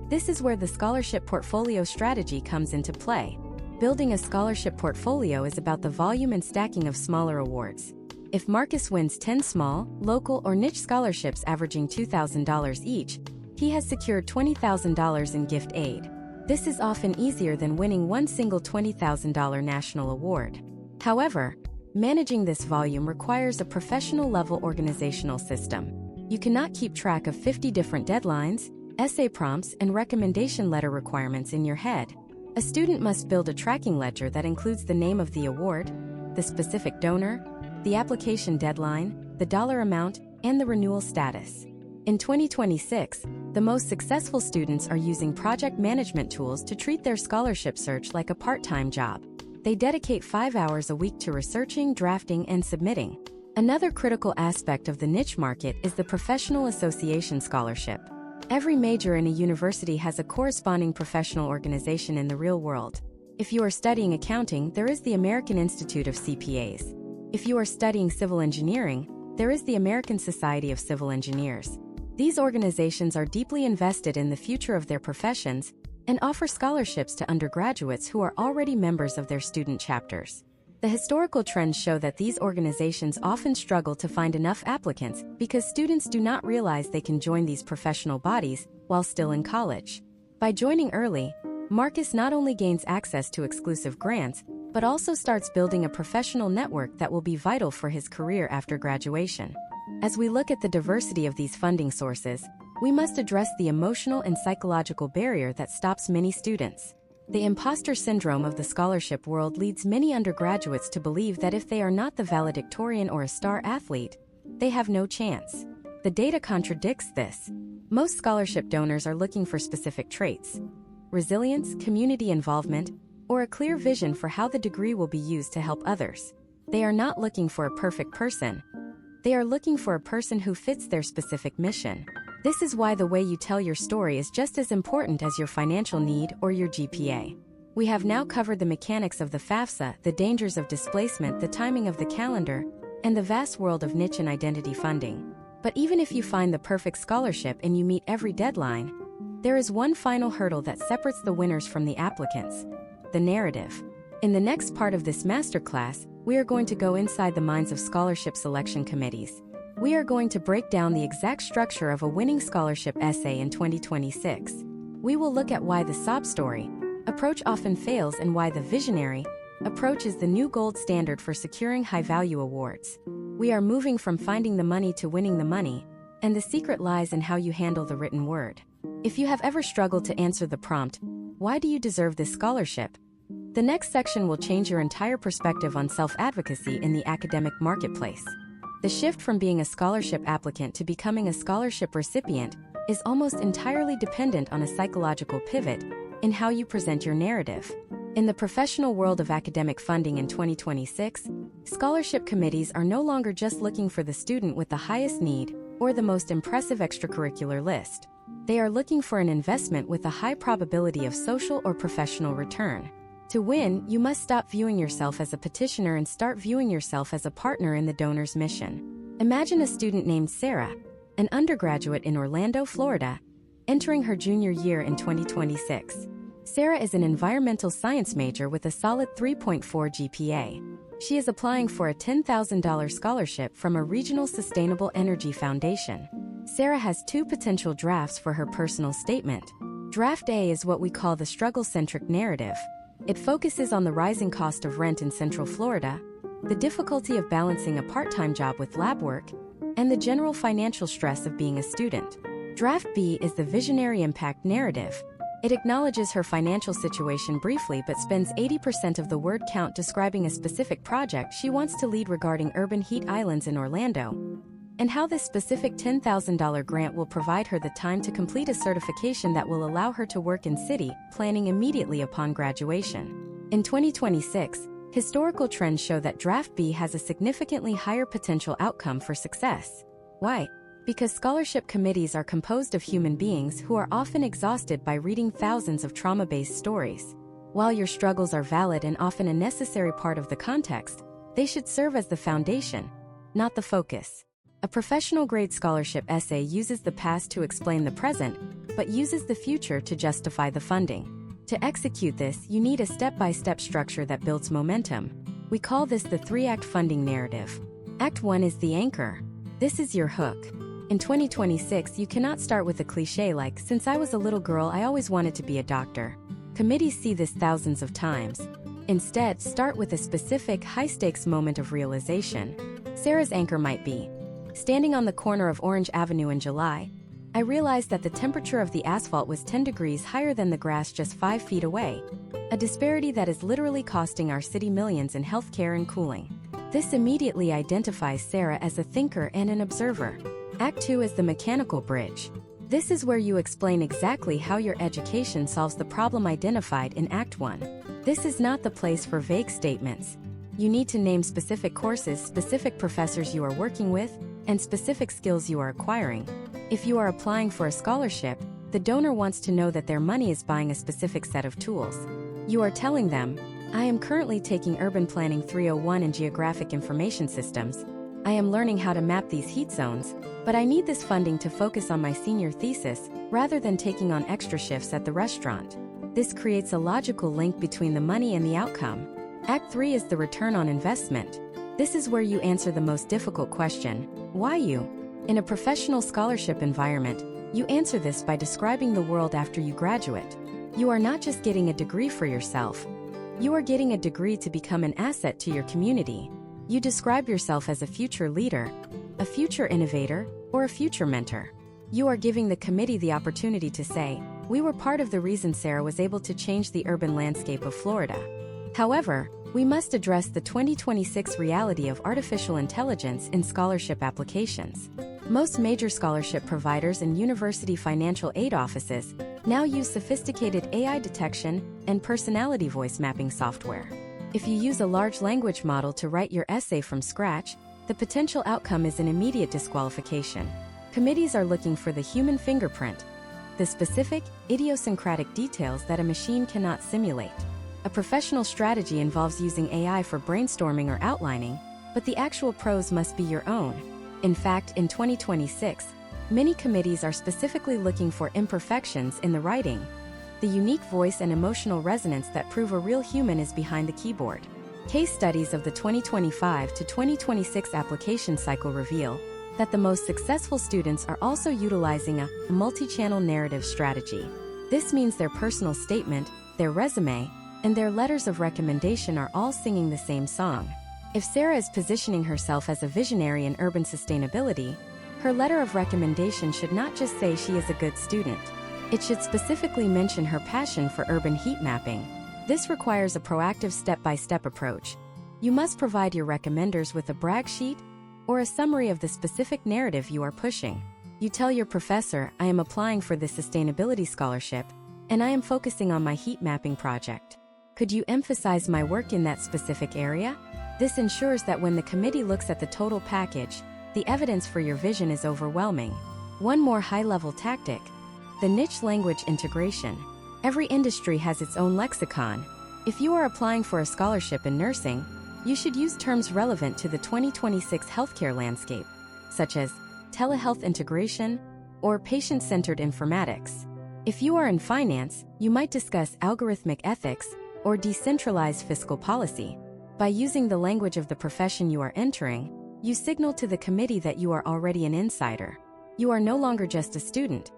this is where the scholarship portfolio strategy comes into play. Building a scholarship portfolio is about the volume and stacking of smaller awards. If Marcus wins 10 small, local, or niche scholarships averaging $2,000 each, he has secured $20,000 in gift aid. This is often easier than winning one single $20,000 national award. However, managing this volume requires a professional-level organizational system. You cannot keep track of 50 different deadlines, essay prompts, and recommendation letter requirements in your head. A student must build a tracking ledger that includes the name of the award, the specific donor, the application deadline, the dollar amount, and the renewal status. In 2026, the most successful students are using project management tools to treat their scholarship search like a part-time job. They dedicate 5 hours a week to researching, drafting, and submitting. Another critical aspect of the niche market is the professional association scholarship. Every major in a university has a corresponding professional organization in the real world. If you are studying accounting, there is the American Institute of CPAs. If you are studying civil engineering, there is the American Society of Civil Engineers. These organizations are deeply invested in the future of their professions and offer scholarships to undergraduates who are already members of their student chapters. The historical trends show that these organizations often struggle to find enough applicants because students do not realize they can join these professional bodies while still in college. By joining early, Marcus not only gains access to exclusive grants, but also starts building a professional network that will be vital for his career after graduation. As we look at the diversity of these funding sources, we must address the emotional and psychological barrier that stops many students. The imposter syndrome of the scholarship world leads many undergraduates to believe that if they are not the valedictorian or a star athlete, they have no chance. The data contradicts this. Most scholarship donors are looking for specific traits: resilience, community involvement, or a clear vision for how the degree will be used to help others. They are not looking for a perfect person. They are looking for a person who fits their specific mission. This is why the way you tell your story is just as important as your financial need or your GPA. We have now covered the mechanics of the FAFSA, the dangers of displacement, the timing of the calendar, and the vast world of niche and identity funding. But even if you find the perfect scholarship and you meet every deadline, there is one final hurdle that separates the winners from the applicants: the narrative. In the next part of this masterclass, we are going to go inside the minds of scholarship selection committees. We are going to break down the exact structure of a winning scholarship essay in 2026. We will look at why the sob story approach often fails and why the visionary approach is the new gold standard for securing high-value awards. We are moving from finding the money to winning the money, and the secret lies in how you handle the written word. If you have ever struggled to answer the prompt, "Why do you deserve this scholarship?" the next section will change your entire perspective on self-advocacy in the academic marketplace. The shift from being a scholarship applicant to becoming a scholarship recipient is almost entirely dependent on a psychological pivot in how you present your narrative. In the professional world of academic funding in 2026, scholarship committees are no longer just looking for the student with the highest need or the most impressive extracurricular list. They are looking for an investment with a high probability of social or professional return. To win, you must stop viewing yourself as a petitioner and start viewing yourself as a partner in the donor's mission. Imagine a student named Sarah, an undergraduate in Orlando, Florida, entering her junior year in 2026. Sarah is an environmental science major with a solid 3.4 GPA. She is applying for a $10,000 scholarship from a regional sustainable energy foundation. Sarah has two potential drafts for her personal statement. Draft A is what we call the struggle-centric narrative. It focuses on the rising cost of rent in Central Florida, the difficulty of balancing a part-time job with lab work, and the general financial stress of being a student. Draft B is the visionary impact narrative. It acknowledges her financial situation briefly but spends 80% of the word count describing a specific project she wants to lead regarding urban heat islands in Orlando. and how this specific $10,000 grant will provide her the time to complete a certification that will allow her to work in city planning immediately upon graduation. In 2026, historical trends show that Draft B has a significantly higher potential outcome for success. Why? Because scholarship committees are composed of human beings who are often exhausted by reading thousands of trauma-based stories. While your struggles are valid and often a necessary part of the context, they should serve as the foundation, not the focus. A professional-grade scholarship essay uses the past to explain the present, but uses the future to justify the funding. To execute this, you need a step-by-step structure that builds momentum. We call this the three-act funding narrative. Act 1 is the anchor. This is your hook. In 2026, you cannot start with a cliché like, "Since I was a little girl, I always wanted to be a doctor." Committees see this thousands of times. Instead, start with a specific, high-stakes moment of realization. Sarah's anchor might be, standing on the corner of Orange Avenue in July, I realized that the temperature of the asphalt was 10 degrees higher than the grass just 5 feet away, a disparity that is literally costing our city millions in healthcare and cooling. This immediately identifies Sarah as a thinker and an observer. Act 2 is the mechanical bridge. This is where you explain exactly how your education solves the problem identified in Act 1. This is not the place for vague statements. You need to name specific courses, specific professors you are working with, and specific skills you are acquiring. If you are applying for a scholarship, the donor wants to know that their money is buying a specific set of tools. You are telling them, "I am currently taking Urban Planning 301 and Geographic Information Systems. I am learning how to map these heat zones, but I need this funding to focus on my senior thesis rather than taking on extra shifts at the restaurant." This creates a logical link between the money and the outcome. Act 3 is the return on investment. This is where you answer the most difficult question, why you? In a professional scholarship environment, you answer this by describing the world after you graduate. You are not just getting a degree for yourself. You are getting a degree to become an asset to your community. You describe yourself as a future leader, a future innovator, or a future mentor. You are giving the committee the opportunity to say, "We were part of the reason Sarah was able to change the urban landscape of Florida." However, we must address the 2026 reality of artificial intelligence in scholarship applications. Most major scholarship providers and university financial aid offices now use sophisticated AI detection and personality voice mapping software. If you use a large language model to write your essay from scratch, the potential outcome is an immediate disqualification. Committees are looking for the human fingerprint, the specific, idiosyncratic details that a machine cannot simulate. A professional strategy involves using AI for brainstorming or outlining, but the actual prose must be your own. In fact, in 2026, many committees are specifically looking for imperfections in the writing, the unique voice and emotional resonance that prove a real human is behind the keyboard. Case studies of the 2025 to 2026 application cycle reveal that the most successful students are also utilizing a multi-channel narrative strategy. This means their personal statement, their resume, and their letters of recommendation are all singing the same song. If Sarah is positioning herself as a visionary in urban sustainability, her letter of recommendation should not just say she is a good student. It should specifically mention her passion for urban heat mapping. This requires a proactive step-by-step approach. You must provide your recommenders with a brag sheet or a summary of the specific narrative you are pushing. You tell your professor, "I am applying for this sustainability scholarship, and I am focusing on my heat mapping project. Could you emphasize my work in that specific area?" This ensures that when the committee looks at the total package, the evidence for your vision is overwhelming. One more high-level tactic: the niche language integration. Every industry has its own lexicon. If you are applying for a scholarship in nursing, you should use terms relevant to the 2026 healthcare landscape, such as telehealth integration or patient-centered informatics. If you are in finance, you might discuss algorithmic ethics or decentralized fiscal policy. By using the language of the profession you are entering, you signal to the committee that you are already an insider. You are no longer just a student.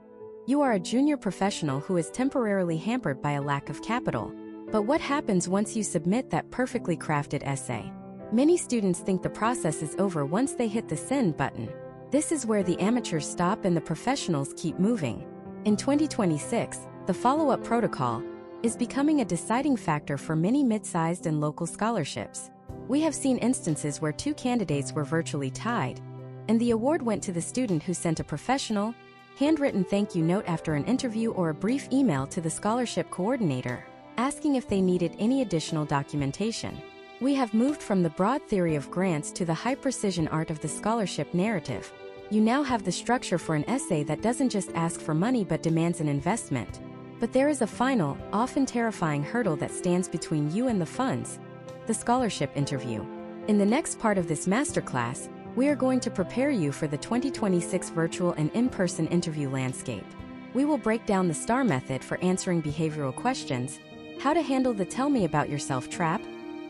You are a junior professional who is temporarily hampered by a lack of capital. But what happens once you submit that perfectly crafted essay? Many students think the process is over once they hit the send button. This is where the amateurs stop and the professionals keep moving. In 2026, the follow-up protocol is becoming a deciding factor for many mid-sized and local scholarships. We have seen instances where two candidates were virtually tied, and the award went to the student who sent a professional, handwritten thank you note after an interview or a brief email to the scholarship coordinator, asking if they needed any additional documentation. We have moved from the broad theory of grants to the high-precision art of the scholarship narrative. You now have the structure for an essay that doesn't just ask for money but demands an investment. But there is a final, often terrifying hurdle that stands between you and the funds: the scholarship interview. In the next part of this masterclass, we are going to prepare you for the 2026 virtual and in-person interview landscape. We will break down the STAR method for answering behavioral questions, how to handle the tell me about yourself trap,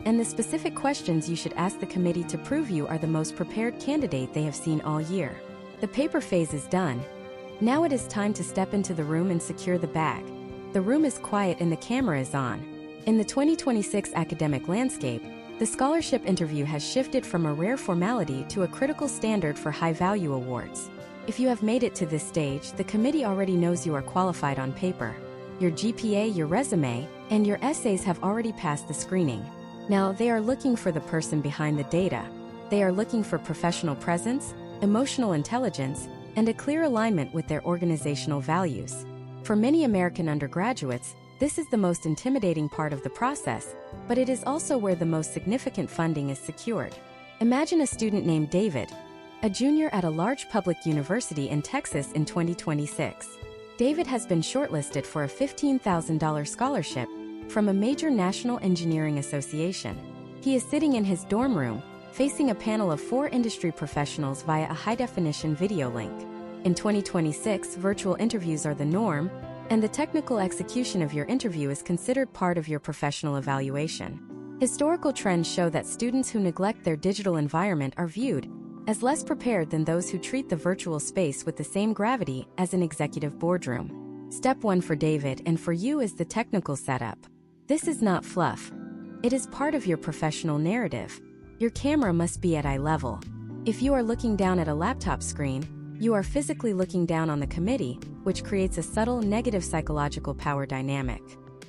and the specific questions you should ask the committee to prove you are the most prepared candidate they have seen all year. The paper phase is done. Now it is time to step into the room and secure the bag. The room is quiet and the camera is on. In the 2026 academic landscape, the scholarship interview has shifted from a rare formality to a critical standard for high-value awards. If you have made it to this stage, the committee already knows you are qualified on paper. Your GPA, your resume, and your essays have already passed the screening. Now, they are looking for the person behind the data. They are looking for professional presence, emotional intelligence, and a clear alignment with their organizational values. For many American undergraduates, this is the most intimidating part of the process, but it is also where the most significant funding is secured. Imagine a student named David, a junior at a large public university in Texas in 2026. David has been shortlisted for a $15,000 scholarship from a major national engineering association. He is sitting in his dorm room, facing a panel of 4 industry professionals via a high-definition video link. In 2026, virtual interviews are the norm, and the technical execution of your interview is considered part of your professional evaluation. Historical trends show that students who neglect their digital environment are viewed as less prepared than those who treat the virtual space with the same gravity as an executive boardroom. Step 1 for David and for you is the technical setup. This is not fluff. It is part of your professional narrative. Your camera must be at eye level. If you are looking down at a laptop screen, you are physically looking down on the committee, which creates a subtle negative psychological power dynamic.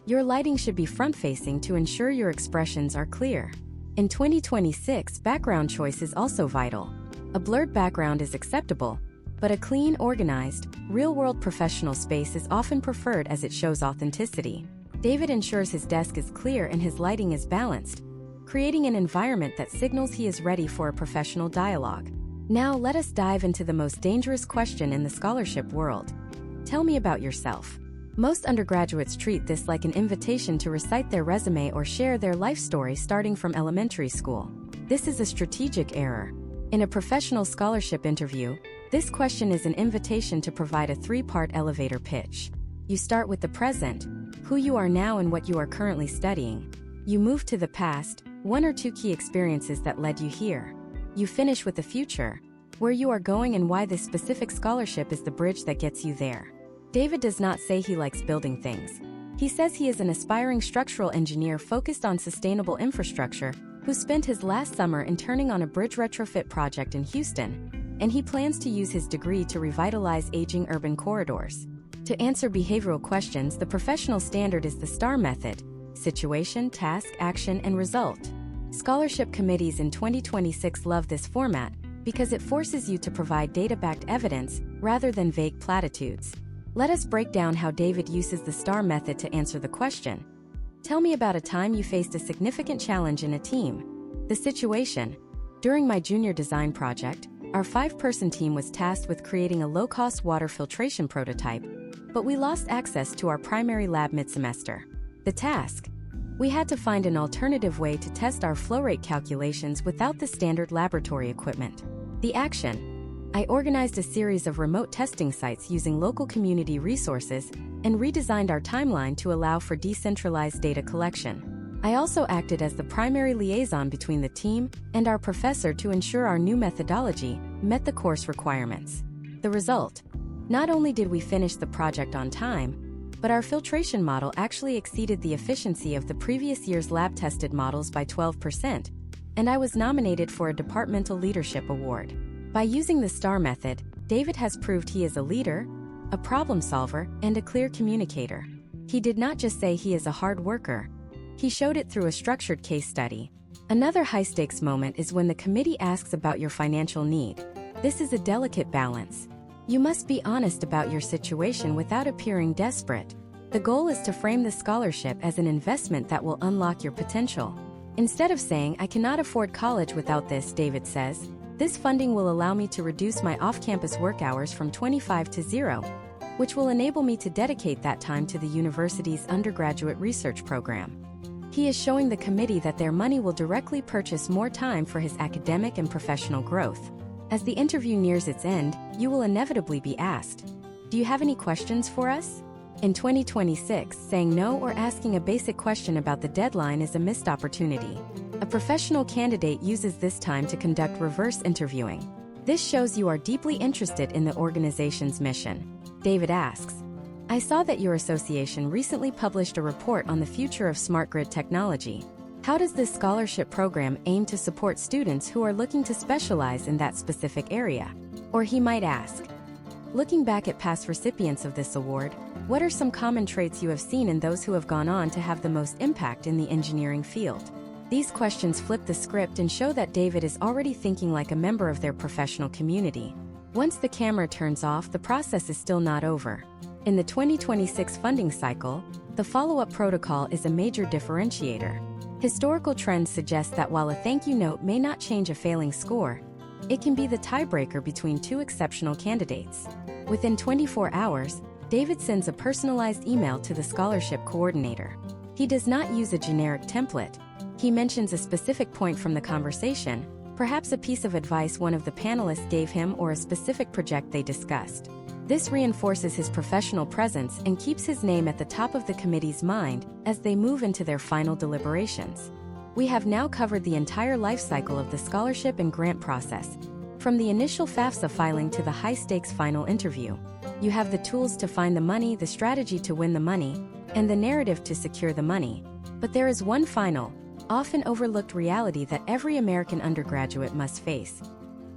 Your lighting should be front-facing to ensure your expressions are clear. In 2026, background choice is also vital. A blurred background is acceptable, but a clean, organized, real-world professional space is often preferred as it shows authenticity. David ensures his desk is clear and his lighting is balanced, creating an environment that signals he is ready for a professional dialogue. Now let us dive into the most dangerous question in the scholarship world. Tell me about yourself. Most undergraduates treat this like an invitation to recite their resume or share their life story starting from elementary school. This is a strategic error. In a professional scholarship interview, this question is an invitation to provide a 3-part elevator pitch. You start with the present, who you are now and what you are currently studying. You move to the past, 1 or 2 key experiences that led you here. You finish with the future, where you are going and why this specific scholarship is the bridge that gets you there. David does not say he likes building things. He says he is an aspiring structural engineer focused on sustainable infrastructure who spent his last summer interning on a bridge retrofit project in Houston, and he plans to use his degree to revitalize aging urban corridors. To answer behavioral questions, the professional standard is the STAR method: situation, task, action, and result. Scholarship committees in 2026 love this format because it forces you to provide data-backed evidence rather than vague platitudes. Let us break down how David uses the STAR method to answer the question. Tell me about a time you faced a significant challenge in a team. The situation. During my junior design project, our 5-person team was tasked with creating a low-cost water filtration prototype, but we lost access to our primary lab mid-semester. The task. We had to find an alternative way to test our flow rate calculations without the standard laboratory equipment. The action. I organized a series of remote testing sites using local community resources and redesigned our timeline to allow for decentralized data collection. I also acted as the primary liaison between the team and our professor to ensure our new methodology met the course requirements. The result. Not only did we finish the project on time, but our filtration model actually exceeded the efficiency of the previous year's lab-tested models by 12%, and I was nominated for a Departmental Leadership Award. By using the STAR method, David has proved he is a leader, a problem solver, and a clear communicator. He did not just say he is a hard worker. He showed it through a structured case study. Another high-stakes moment is when the committee asks about your financial need. This is a delicate balance. You must be honest about your situation without appearing desperate. The goal is to frame the scholarship as an investment that will unlock your potential. Instead of saying, "I cannot afford college without this," David says, "this funding will allow me to reduce my off-campus work hours from 25 to 0, which will enable me to dedicate that time to the university's undergraduate research program." He is showing the committee that their money will directly purchase more time for his academic and professional growth. As the interview nears its end, you will inevitably be asked, "Do you have any questions for us?" In 2026, saying no or asking a basic question about the deadline is a missed opportunity. A professional candidate uses this time to conduct reverse interviewing. This shows you are deeply interested in the organization's mission. David asks, "I saw that your association recently published a report on the future of smart grid technology. How does this scholarship program aim to support students who are looking to specialize in that specific area?" Or he might ask, "Looking back at past recipients of this award, what are some common traits you have seen in those who have gone on to have the most impact in the engineering field?" These questions flip the script and show that David is already thinking like a member of their professional community. Once the camera turns off, the process is still not over. In the 2026 funding cycle, the follow-up protocol is a major differentiator. Historical trends suggest that while a thank you note may not change a failing score, it can be the tiebreaker between two exceptional candidates. Within 24 hours, David sends a personalized email to the scholarship coordinator. He does not use a generic template. He mentions a specific point from the conversation, perhaps a piece of advice one of the panelists gave him or a specific project they discussed. This reinforces his professional presence and keeps his name at the top of the committee's mind as they move into their final deliberations. We have now covered the entire life cycle of the scholarship and grant process, from the initial FAFSA filing to the high-stakes final interview. You have the tools to find the money, the strategy to win the money, and the narrative to secure the money. But there is one final, often overlooked reality that every American undergraduate must face.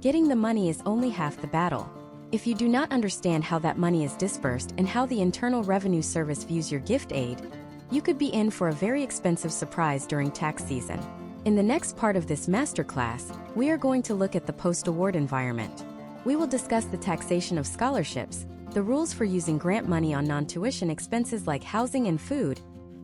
Getting the money is only half the battle. If you do not understand how that money is dispersed and how the Internal Revenue Service views your gift aid, you could be in for a very expensive surprise during tax season. In the next part of this masterclass, we are going to look at the post-award environment. We will discuss the taxation of scholarships, the rules for using grant money on non-tuition expenses like housing and food,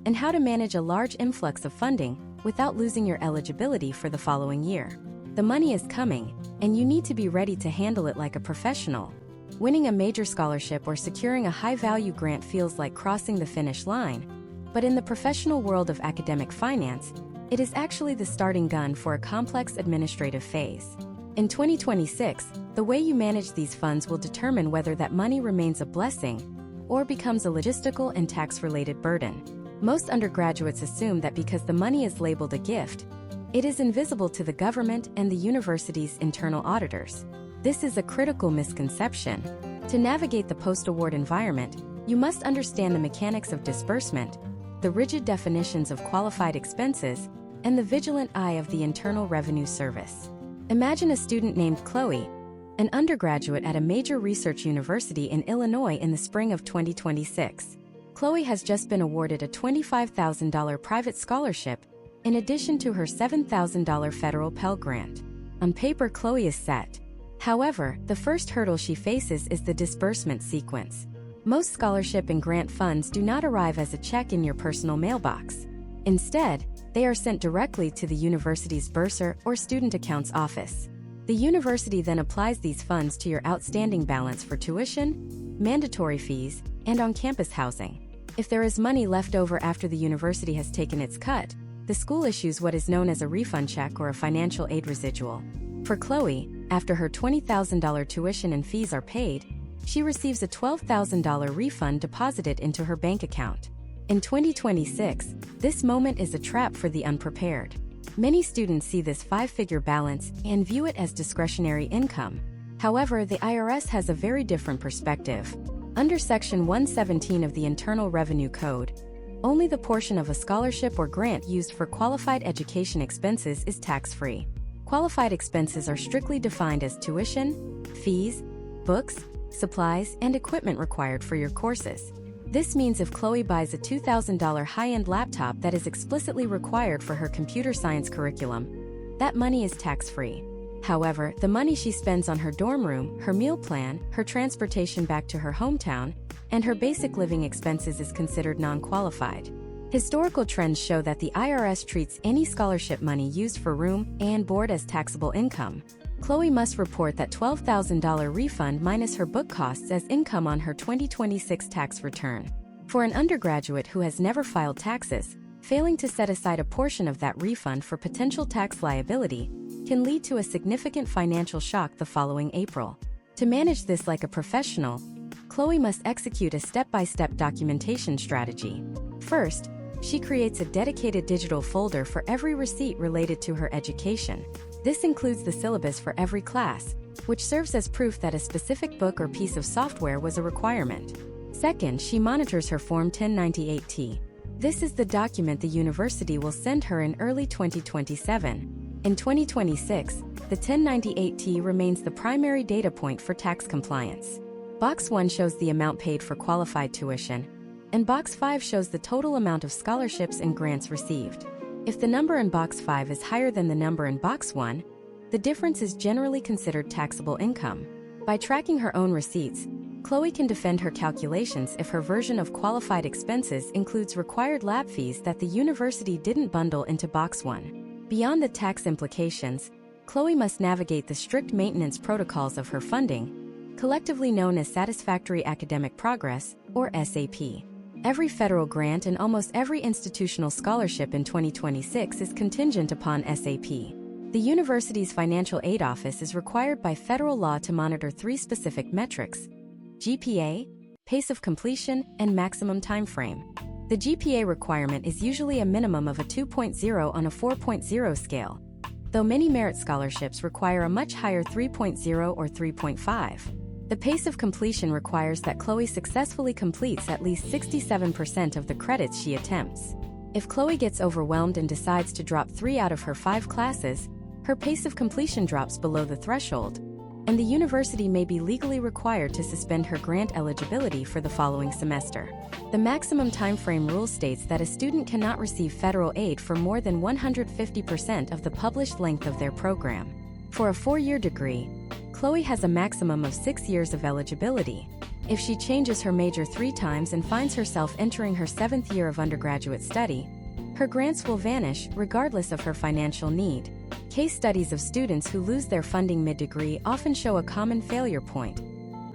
and how to manage a large influx of funding without losing your eligibility for the following year. The money is coming, and you need to be ready to handle it like a professional. Winning a major scholarship or securing a high-value grant feels like crossing the finish line, but in the professional world of academic finance, it is actually the starting gun for a complex administrative phase. In 2026, the way you manage these funds will determine whether that money remains a blessing or becomes a logistical and tax-related burden. Most undergraduates assume that because the money is labeled a gift, it is invisible to the government and the university's internal auditors. This is a critical misconception. To navigate the post-award environment, you must understand the mechanics of disbursement, the rigid definitions of qualified expenses, and the vigilant eye of the Internal Revenue Service. Imagine a student named Chloe, an undergraduate at a major research university in Illinois in the spring of 2026. Chloe has just been awarded a $25,000 private scholarship, in addition to her $7,000 federal Pell Grant. On paper, Chloe is set. However, the first hurdle she faces is the disbursement sequence. Most scholarship and grant funds do not arrive as a check in your personal mailbox. Instead, they are sent directly to the university's bursar or student accounts office. The university then applies these funds to your outstanding balance for tuition, mandatory fees, and on-campus housing. If there is money left over after the university has taken its cut, the school issues what is known as a refund check or a financial aid residual. For Chloe, after her $20,000 tuition and fees are paid, she receives a $12,000 refund deposited into her bank account. In 2026, this moment is a trap for the unprepared. Many students see this five-figure balance and view it as discretionary income. However, the IRS has a very different perspective. Under Section 117 of the Internal Revenue Code, only the portion of a scholarship or grant used for qualified education expenses is tax-free. Qualified expenses are strictly defined as tuition, fees, books, supplies, and equipment required for your courses. This means if Chloe buys a $2,000 high-end laptop that is explicitly required for her computer science curriculum, that money is tax-free. However, the money she spends on her dorm room, her meal plan, her transportation back to her hometown, and her basic living expenses is considered non-qualified. Historical trends show that the IRS treats any scholarship money used for room and board as taxable income. Chloe must report that $12,000 refund minus her book costs as income on her 2026 tax return. For an undergraduate who has never filed taxes, failing to set aside a portion of that refund for potential tax liability can lead to a significant financial shock the following April. To manage this like a professional, Chloe must execute a step-by-step documentation strategy. First, she creates a dedicated digital folder for every receipt related to her education. This includes the syllabus for every class, which serves as proof that a specific book or piece of software was a requirement. Second, she monitors her Form 1098-T. This is the document the university will send her in early 2027. In 2026, the 1098-T remains the primary data point for tax compliance. Box 1 shows the amount paid for qualified tuition, and Box 5 shows the total amount of scholarships and grants received. If the number in Box 5 is higher than the number in Box 1, the difference is generally considered taxable income. By tracking her own receipts, Chloe can defend her calculations if her version of qualified expenses includes required lab fees that the university didn't bundle into Box 1. Beyond the tax implications, Chloe must navigate the strict maintenance protocols of her funding, collectively known as Satisfactory Academic Progress, or SAP. Every federal grant and almost every institutional scholarship in 2026 is contingent upon SAP. The university's financial aid office is required by federal law to monitor 3 specific metrics: GPA, pace of completion, and maximum time frame. The GPA requirement is usually a minimum of a 2.0 on a 4.0 scale, though many merit scholarships require a much higher 3.0 or 3.5. The pace of completion requires that Chloe successfully completes at least 67% of the credits she attempts. If Chloe gets overwhelmed and decides to drop 3 out of her 5 classes, her pace of completion drops below the threshold, and the university may be legally required to suspend her grant eligibility for the following semester. The maximum time frame rule states that a student cannot receive federal aid for more than 150% of the published length of their program. For a 4-year degree, Chloe has a maximum of 6 years of eligibility. If she changes her major 3 times and finds herself entering her 7th year of undergraduate study, her grants will vanish regardless of her financial need. Case studies of students who lose their funding mid-degree often show a common failure point: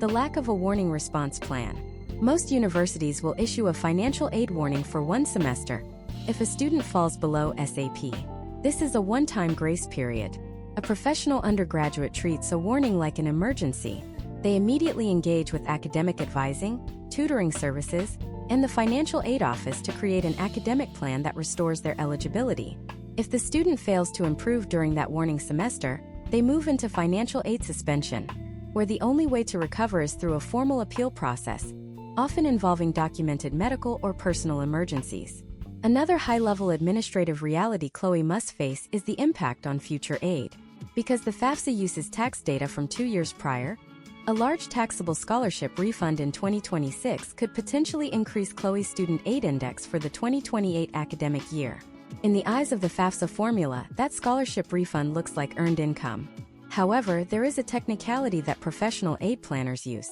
the lack of a warning response plan. Most universities will issue a financial aid warning for 1 semester if a student falls below SAP. This is a one-time grace period. A professional undergraduate treats a warning like an emergency. They immediately engage with academic advising, tutoring services, and the financial aid office to create an academic plan that restores their eligibility. If the student fails to improve during that warning semester, they move into financial aid suspension, where the only way to recover is through a formal appeal process, often involving documented medical or personal emergencies. Another high-level administrative reality Chloe must face is the impact on future aid. Because the FAFSA uses tax data from 2 years prior, a large taxable scholarship refund in 2026 could potentially increase Chloe's student aid index for the 2028 academic year. In the eyes of the FAFSA formula, that scholarship refund looks like earned income. However, there is a technicality that professional aid planners use.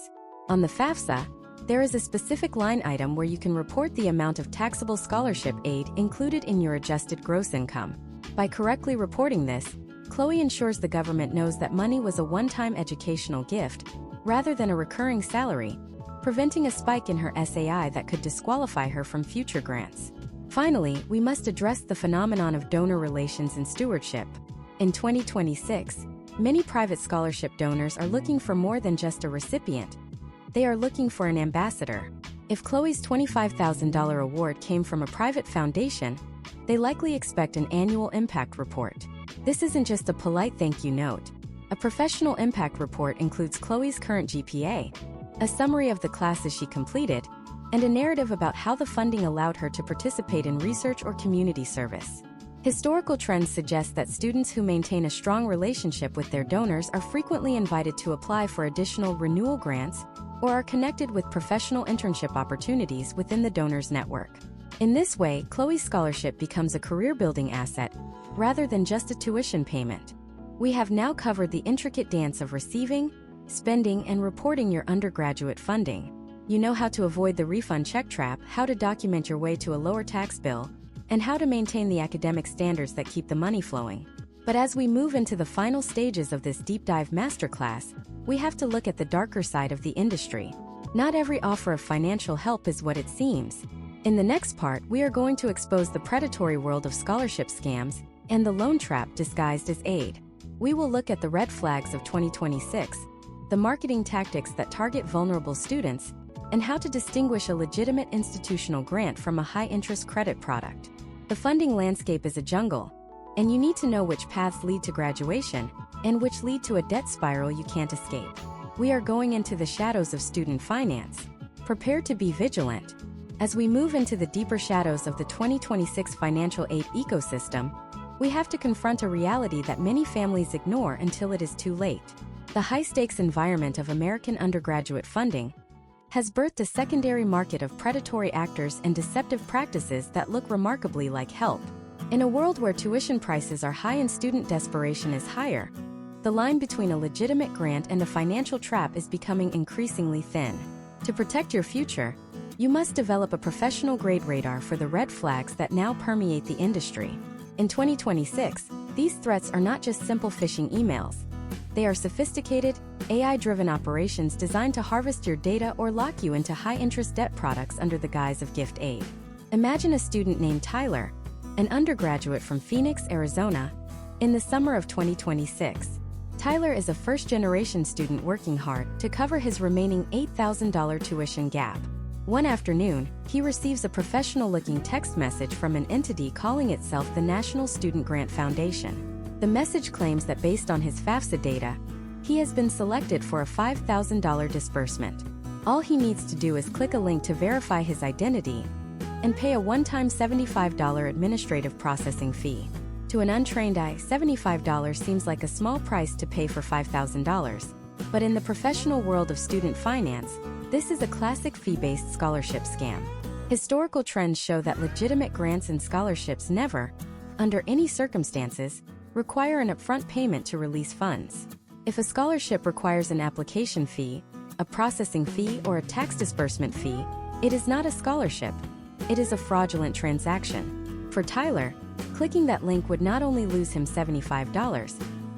On the FAFSA, there is a specific line item where you can report the amount of taxable scholarship aid included in your adjusted gross income. By correctly reporting this, Chloe ensures the government knows that money was a one-time educational gift, rather than a recurring salary, preventing a spike in her SAI that could disqualify her from future grants. Finally, we must address the phenomenon of donor relations and stewardship. In 2026, many private scholarship donors are looking for more than just a recipient. They are looking for an ambassador. If Chloe's $25,000 award came from a private foundation, they likely expect an annual impact report. This isn't just a polite thank you note. A professional impact report includes Chloe's current GPA, a summary of the classes she completed, and a narrative about how the funding allowed her to participate in research or community service. Historical trends suggest that students who maintain a strong relationship with their donors are frequently invited to apply for additional renewal grants or are connected with professional internship opportunities within the donor's network. In this way, Chloe's scholarship becomes a career-building asset rather than just a tuition payment. We have now covered the intricate dance of receiving, spending, and reporting your undergraduate funding. You know how to avoid the refund check trap, how to document your way to a lower tax bill, and how to maintain the academic standards that keep the money flowing. But as we move into the final stages of this deep dive masterclass, we have to look at the darker side of the industry. Not every offer of financial help is what it seems. In the next part, we are going to expose the predatory world of scholarship scams and the loan trap disguised as aid. We will look at the red flags of 2026, the marketing tactics that target vulnerable students, and how to distinguish a legitimate institutional grant from a high-interest credit product. The funding landscape is a jungle, and you need to know which paths lead to graduation and which lead to a debt spiral you can't escape. We are going into the shadows of student finance. Prepare to be vigilant. As we move into the deeper shadows of the 2026 financial aid ecosystem, we have to confront a reality that many families ignore until it is too late. The high-stakes environment of American undergraduate funding has birthed a secondary market of predatory actors and deceptive practices that look remarkably like help. In a world where tuition prices are high and student desperation is higher, the line between a legitimate grant and a financial trap is becoming increasingly thin. To protect your future, you must develop a professional-grade radar for the red flags that now permeate the industry. In 2026, these threats are not just simple phishing emails. They are sophisticated, AI-driven operations designed to harvest your data or lock you into high-interest debt products under the guise of gift aid. Imagine a student named Tyler, an undergraduate from Phoenix, Arizona, in the summer of 2026. Tyler is a first-generation student working hard to cover his remaining $8,000 tuition gap. One afternoon, he receives a professional-looking text message from an entity calling itself the National Student Grant Foundation. The message claims that based on his FAFSA data, he has been selected for a $5,000 disbursement. All he needs to do is click a link to verify his identity and pay a one-time $75 administrative processing fee. To an untrained eye, $75 seems like a small price to pay for $5,000. But in the professional world of student finance, this is a classic fee-based scholarship scam. Historical trends show that legitimate grants and scholarships never, under any circumstances, require an upfront payment to release funds. If a scholarship requires an application fee, a processing fee, or a tax disbursement fee, it is not a scholarship. It is a fraudulent transaction. For Tyler, clicking that link would not only lose him $75,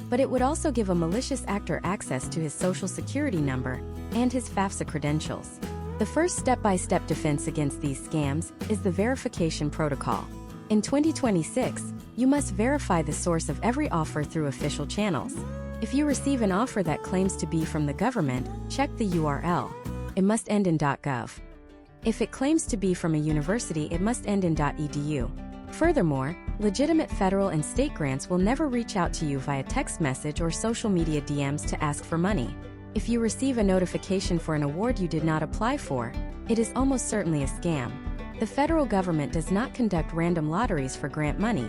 but it would also give a malicious actor access to his social security number and his FAFSA credentials. The first step-by-step defense against these scams is the verification protocol. In 2026, you must verify the source of every offer through official channels. If you receive an offer that claims to be from the government, check the URL. It must end in .gov. If it claims to be from a university, it must end in .edu. Furthermore, legitimate federal and state grants will never reach out to you via text message or social media DMs to ask for money. If you receive a notification for an award you did not apply for, it is almost certainly a scam. The federal government does not conduct random lotteries for grant money.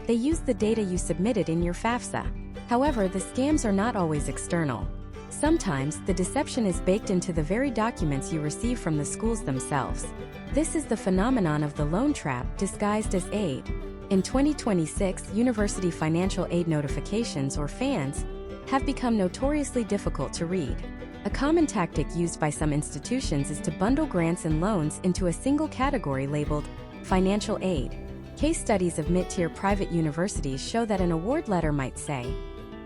They use the data you submitted in your FAFSA. However, the scams are not always external. Sometimes, the deception is baked into the very documents you receive from the schools themselves. This is the phenomenon of the loan trap disguised as aid. In 2026, university financial aid notifications, or FANs, have become notoriously difficult to read. A common tactic used by some institutions is to bundle grants and loans into a single category labeled financial aid. Case studies of mid-tier private universities show that an award letter might say,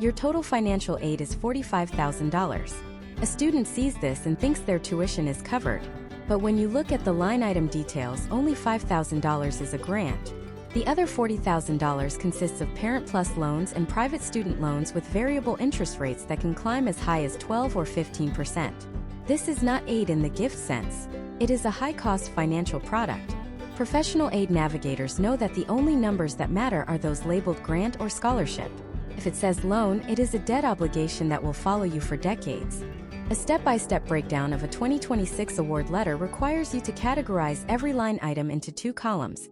"Your total financial aid is $45,000. A student sees this and thinks their tuition is covered. But when you look at the line item details, only $5,000 is a grant. The other $40,000 consists of Parent Plus loans and private student loans with variable interest rates that can climb as high as 12 or 15%. This is not aid in the gift sense. It is a high-cost financial product. Professional aid navigators know that the only numbers that matter are those labeled grant or scholarship. If it says loan, it is a debt obligation that will follow you for decades. A step-by-step breakdown of a 2026 award letter requires you to categorize every line item into two columns: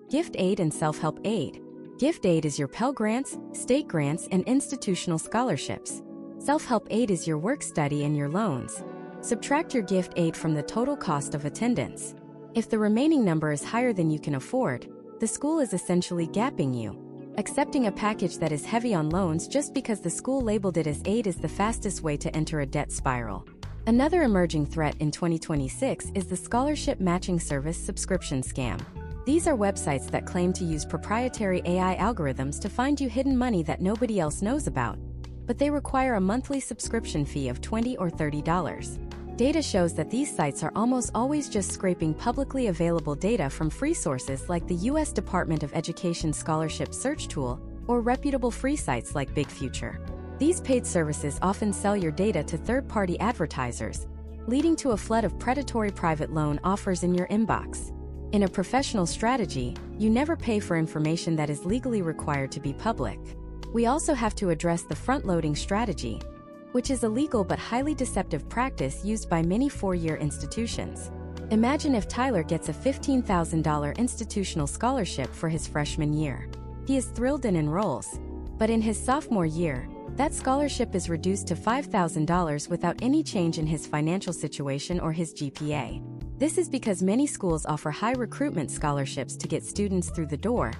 gift aid and self-help aid. Gift aid is your Pell Grants, state grants, and institutional scholarships. Self-help aid is your work study and your loans. Subtract your gift aid from the total cost of attendance. If the remaining number is higher than you can afford, the school is essentially gapping you. Accepting a package that is heavy on loans just because the school labeled it as aid is the fastest way to enter a debt spiral. Another emerging threat in 2026 is the scholarship matching service subscription scam. These are websites that claim to use proprietary AI algorithms to find you hidden money that nobody else knows about, but they require a monthly subscription fee of $20 or $30. Data shows that these sites are almost always just scraping publicly available data from free sources like the U.S. Department of Education Scholarship Search Tool or reputable free sites like Big Future. These paid services often sell your data to third-party advertisers, leading to a flood of predatory private loan offers in your inbox. In a professional strategy, you never pay for information that is legally required to be public. We also have to address the front-loading strategy, which is a legal but highly deceptive practice used by many four-year institutions. Imagine if Tyler gets a $15,000 institutional scholarship for his freshman year. He is thrilled and enrolls. But in his sophomore year, that scholarship is reduced to $5,000 without any change in his financial situation or his GPA. This is because many schools offer high recruitment scholarships to get students through the door,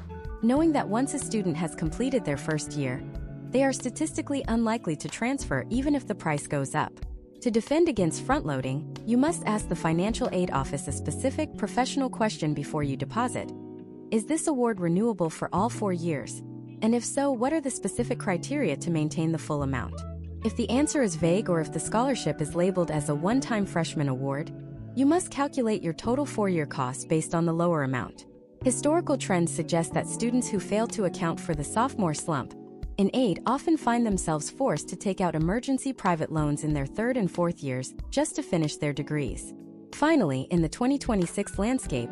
knowing that once a student has completed their first year, they are statistically unlikely to transfer even if the price goes up. To defend against front-loading, you must ask the financial aid office a specific professional question before you deposit. Is this award renewable for all 4 years? And if so, what are the specific criteria to maintain the full amount? If the answer is vague or if the scholarship is labeled as a one-time freshman award, you must calculate your total 4-year cost based on the lower amount. Historical trends suggest that students who fail to account for the sophomore slump in aid often find themselves forced to take out emergency private loans in their 3rd and 4th years just to finish their degrees. Finally, in the 2026 landscape,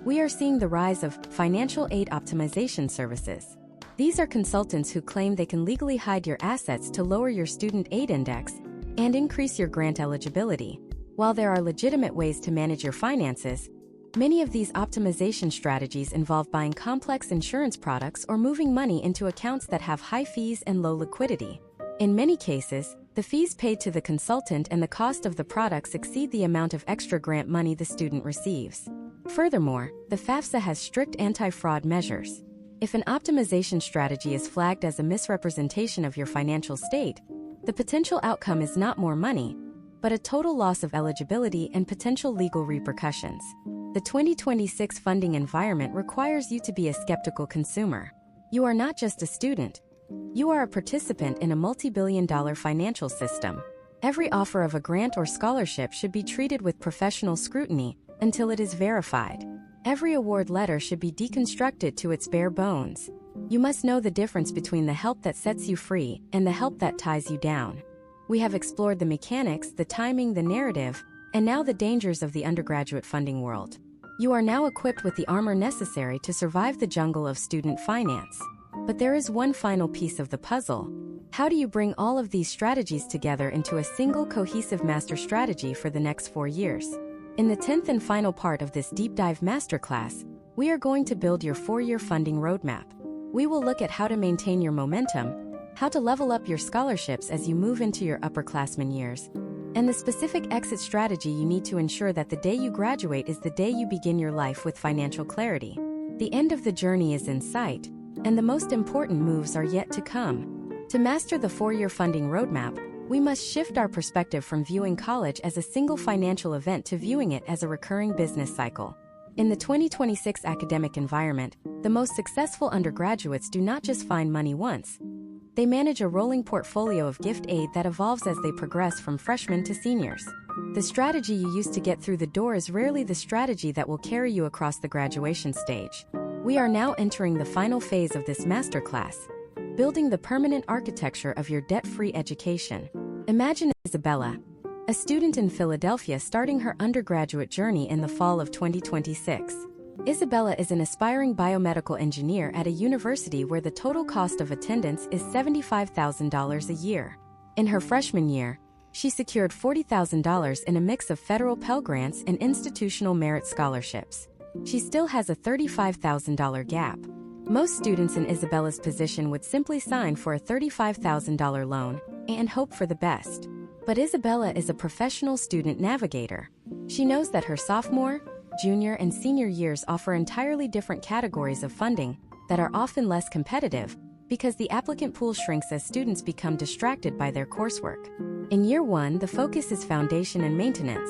we are seeing the rise of financial aid optimization services. These are consultants who claim they can legally hide your assets to lower your student aid index and increase your grant eligibility. While there are legitimate ways to manage your finances, many of these optimization strategies involve buying complex insurance products or moving money into accounts that have high fees and low liquidity. In many cases, the fees paid to the consultant and the cost of the products exceed the amount of extra grant money the student receives. Furthermore, the FAFSA has strict anti-fraud measures. If an optimization strategy is flagged as a misrepresentation of your financial state, the potential outcome is not more money, but a total loss of eligibility and potential legal repercussions. The 2026 funding environment requires you to be a skeptical consumer. You are not just a student. You are a participant in a multi-billion-dollar financial system. Every offer of a grant or scholarship should be treated with professional scrutiny until it is verified. Every award letter should be deconstructed to its bare bones. You must know the difference between the help that sets you free and the help that ties you down. We have explored the mechanics, the timing, the narrative, and now the dangers of the undergraduate funding world. You are now equipped with the armor necessary to survive the jungle of student finance. But there is one final piece of the puzzle. How do you bring all of these strategies together into a single cohesive master strategy for the next 4 years? In the 10th and final part of this deep dive masterclass, we are going to build your 4-year funding roadmap. We will look at how to maintain your momentum, how to level up your scholarships as you move into your upperclassmen years, and the specific exit strategy you need to ensure that the day you graduate is the day you begin your life with financial clarity. The end of the journey is in sight, and the most important moves are yet to come. To master the 4-year funding roadmap, we must shift our perspective from viewing college as a single financial event to viewing it as a recurring business cycle. In the 2026 academic environment, the most successful undergraduates do not just find money once. They manage a rolling portfolio of gift aid that evolves as they progress from freshmen to seniors. The strategy you use to get through the door is rarely the strategy that will carry you across the graduation stage. We are now entering the final phase of this masterclass, building the permanent architecture of your debt-free education. Imagine Isabella, a student in Philadelphia starting her undergraduate journey in the fall of 2026. Isabella is an aspiring biomedical engineer at a university where the total cost of attendance is $75,000 a year. In her freshman year, she secured $40,000 in a mix of federal Pell Grants and institutional merit scholarships. She still has a $35,000 gap. Most students in Isabella's position would simply sign for a $35,000 loan and hope for the best. But Isabella is a professional student navigator. She knows that her sophomore, junior, and senior years offer entirely different categories of funding, that are often less competitive because the applicant pool shrinks as students become distracted by their coursework. In year 1, the focus is foundation and maintenance.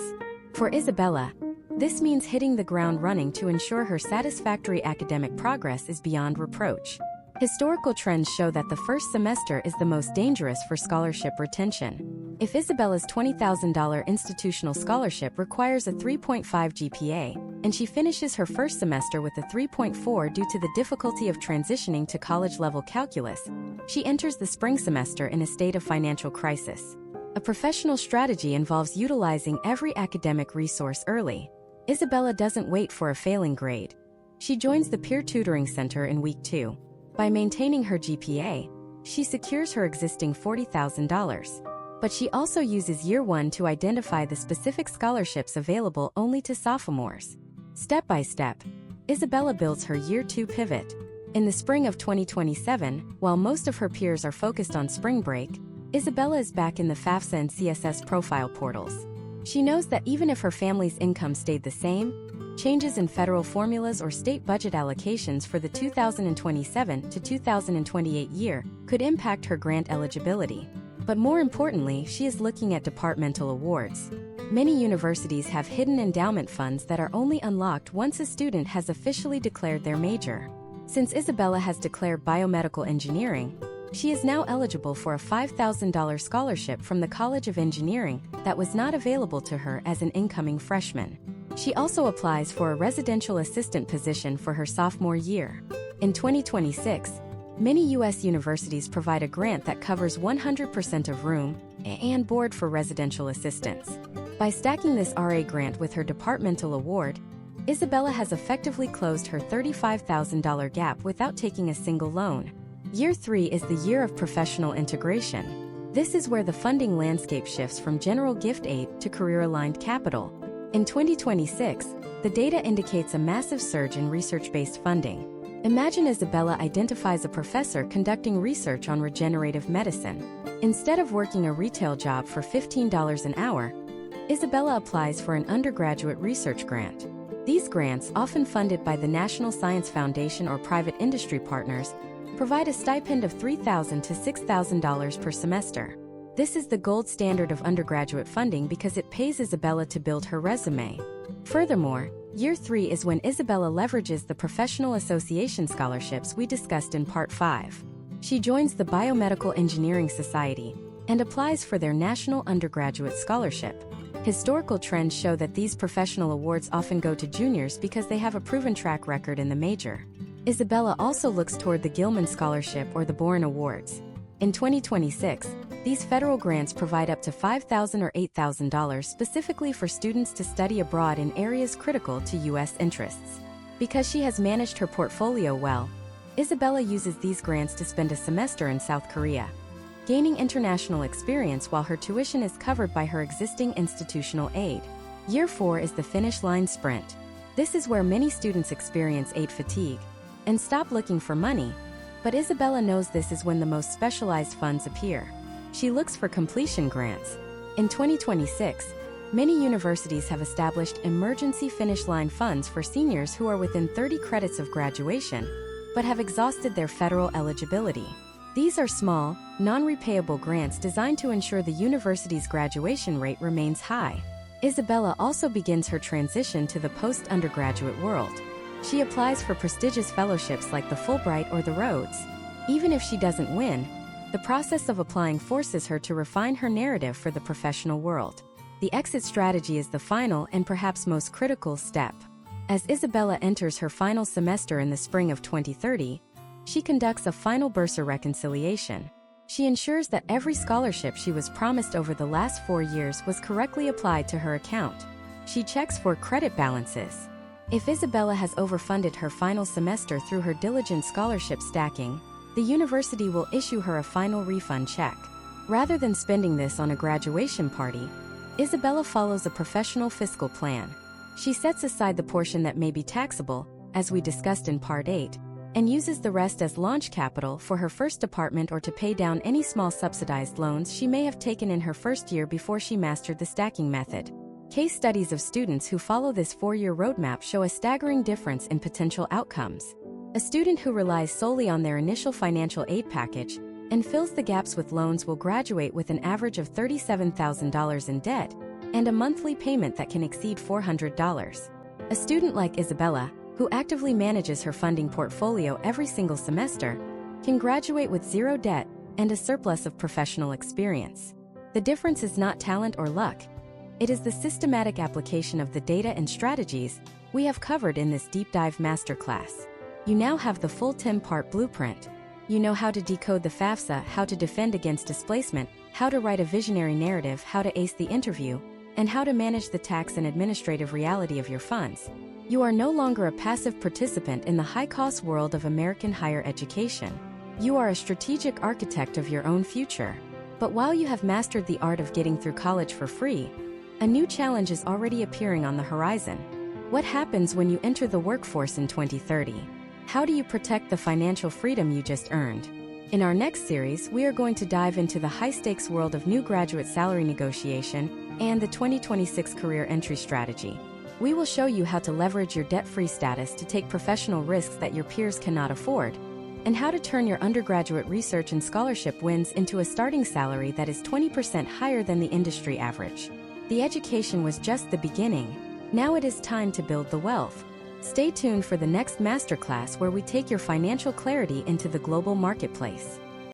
For Isabella, this means hitting the ground running to ensure her satisfactory academic progress is beyond reproach. Historical trends show that the first semester is the most dangerous for scholarship retention. If Isabella's $20,000 institutional scholarship requires a 3.5 GPA, and she finishes her first semester with a 3.4 due to the difficulty of transitioning to college-level calculus, she enters the spring semester in a state of financial crisis. A professional strategy involves utilizing every academic resource early. Isabella doesn't wait for a failing grade. She joins the peer tutoring center in week 2. By maintaining her GPA, she secures her existing $40,000. But she also uses year 1 to identify the specific scholarships available only to sophomores. Step by step, Isabella builds her year 2 pivot. In the spring of 2027, while most of her peers are focused on spring break, Isabella is back in the FAFSA and CSS profile portals. She knows that even if her family's income stayed the same, changes in federal formulas or state budget allocations for the 2027 to 2028 year could impact her grant eligibility. But more importantly, she is looking at departmental awards. Many universities have hidden endowment funds that are only unlocked once a student has officially declared their major. Since Isabella has declared biomedical engineering, she is now eligible for a $5,000 scholarship from the College of Engineering that was not available to her as an incoming freshman. She also applies for a residential assistant position for her sophomore year. In 2026, many U.S. universities provide a grant that covers 100% of room and board for residential assistants. By stacking this RA grant with her departmental award, Isabella has effectively closed her $35,000 gap without taking a single loan. Year 3 is the year of professional integration. This is where the funding landscape shifts from general gift aid to career-aligned capital. In 2026, the data indicates a massive surge in research-based funding. Imagine Isabella identifies a professor conducting research on regenerative medicine. Instead of working a retail job for $15 an hour, Isabella applies for an undergraduate research grant. These grants, often funded by the National Science Foundation or private industry partners, provide a stipend of $3,000 to $6,000 per semester. This is the gold standard of undergraduate funding because it pays Isabella to build her resume. Furthermore, year 3 is when Isabella leverages the professional association scholarships we discussed in Part 5. She joins the Biomedical Engineering Society and applies for their National Undergraduate Scholarship. Historical trends show that these professional awards often go to juniors because they have a proven track record in the major. Isabella also looks toward the Gilman Scholarship or the Boren Awards. In 2026, these federal grants provide up to $5,000 or $8,000 specifically for students to study abroad in areas critical to U.S. interests. Because she has managed her portfolio well, Isabella uses these grants to spend a semester in South Korea, gaining international experience while her tuition is covered by her existing institutional aid. Year 4 is the finish line sprint. This is where many students experience aid fatigue and stop looking for money. But Isabella knows this is when the most specialized funds appear. She looks for completion grants. In 2026, many universities have established emergency finish line funds for seniors who are within 30 credits of graduation, but have exhausted their federal eligibility. These are small, non-repayable grants designed to ensure the university's graduation rate remains high. Isabella also begins her transition to the post-undergraduate world. She applies for prestigious fellowships like the Fulbright or the Rhodes. Even if she doesn't win, the process of applying forces her to refine her narrative for the professional world. The exit strategy is the final and perhaps most critical step. As Isabella enters her final semester in the spring of 2030, she conducts a final bursar reconciliation. She ensures that every scholarship she was promised over the last 4 years was correctly applied to her account. She checks for credit balances. If Isabella has overfunded her final semester through her diligent scholarship stacking, the university will issue her a final refund check. Rather than spending this on a graduation party, Isabella follows a professional fiscal plan. She sets aside the portion that may be taxable, as we discussed in Part 8, and uses the rest as launch capital for her first apartment or to pay down any small subsidized loans she may have taken in her first year before she mastered the stacking method. Case studies of students who follow this 4-year roadmap show a staggering difference in potential outcomes. A student who relies solely on their initial financial aid package and fills the gaps with loans will graduate with an average of $37,000 in debt and a monthly payment that can exceed $400. A student like Isabella, who actively manages her funding portfolio every single semester, can graduate with zero debt and a surplus of professional experience. The difference is not talent or luck. It is the systematic application of the data and strategies we have covered in this deep dive masterclass. You now have the full 10-part blueprint. You know how to decode the FAFSA, how to defend against displacement, how to write a visionary narrative, how to ace the interview, and how to manage the tax and administrative reality of your funds. You are no longer a passive participant in the high-cost world of American higher education. You are a strategic architect of your own future. But while you have mastered the art of getting through college for free, a new challenge is already appearing on the horizon. What happens when you enter the workforce in 2030? How do you protect the financial freedom you just earned? In our next series, we are going to dive into the high-stakes world of new graduate salary negotiation and the 2026 career entry strategy. We will show you how to leverage your debt-free status to take professional risks that your peers cannot afford, and how to turn your undergraduate research and scholarship wins into a starting salary that is 20% higher than the industry average. The education was just the beginning. Now it is time to build the wealth. Stay tuned for the next masterclass where we take your financial clarity into the global marketplace.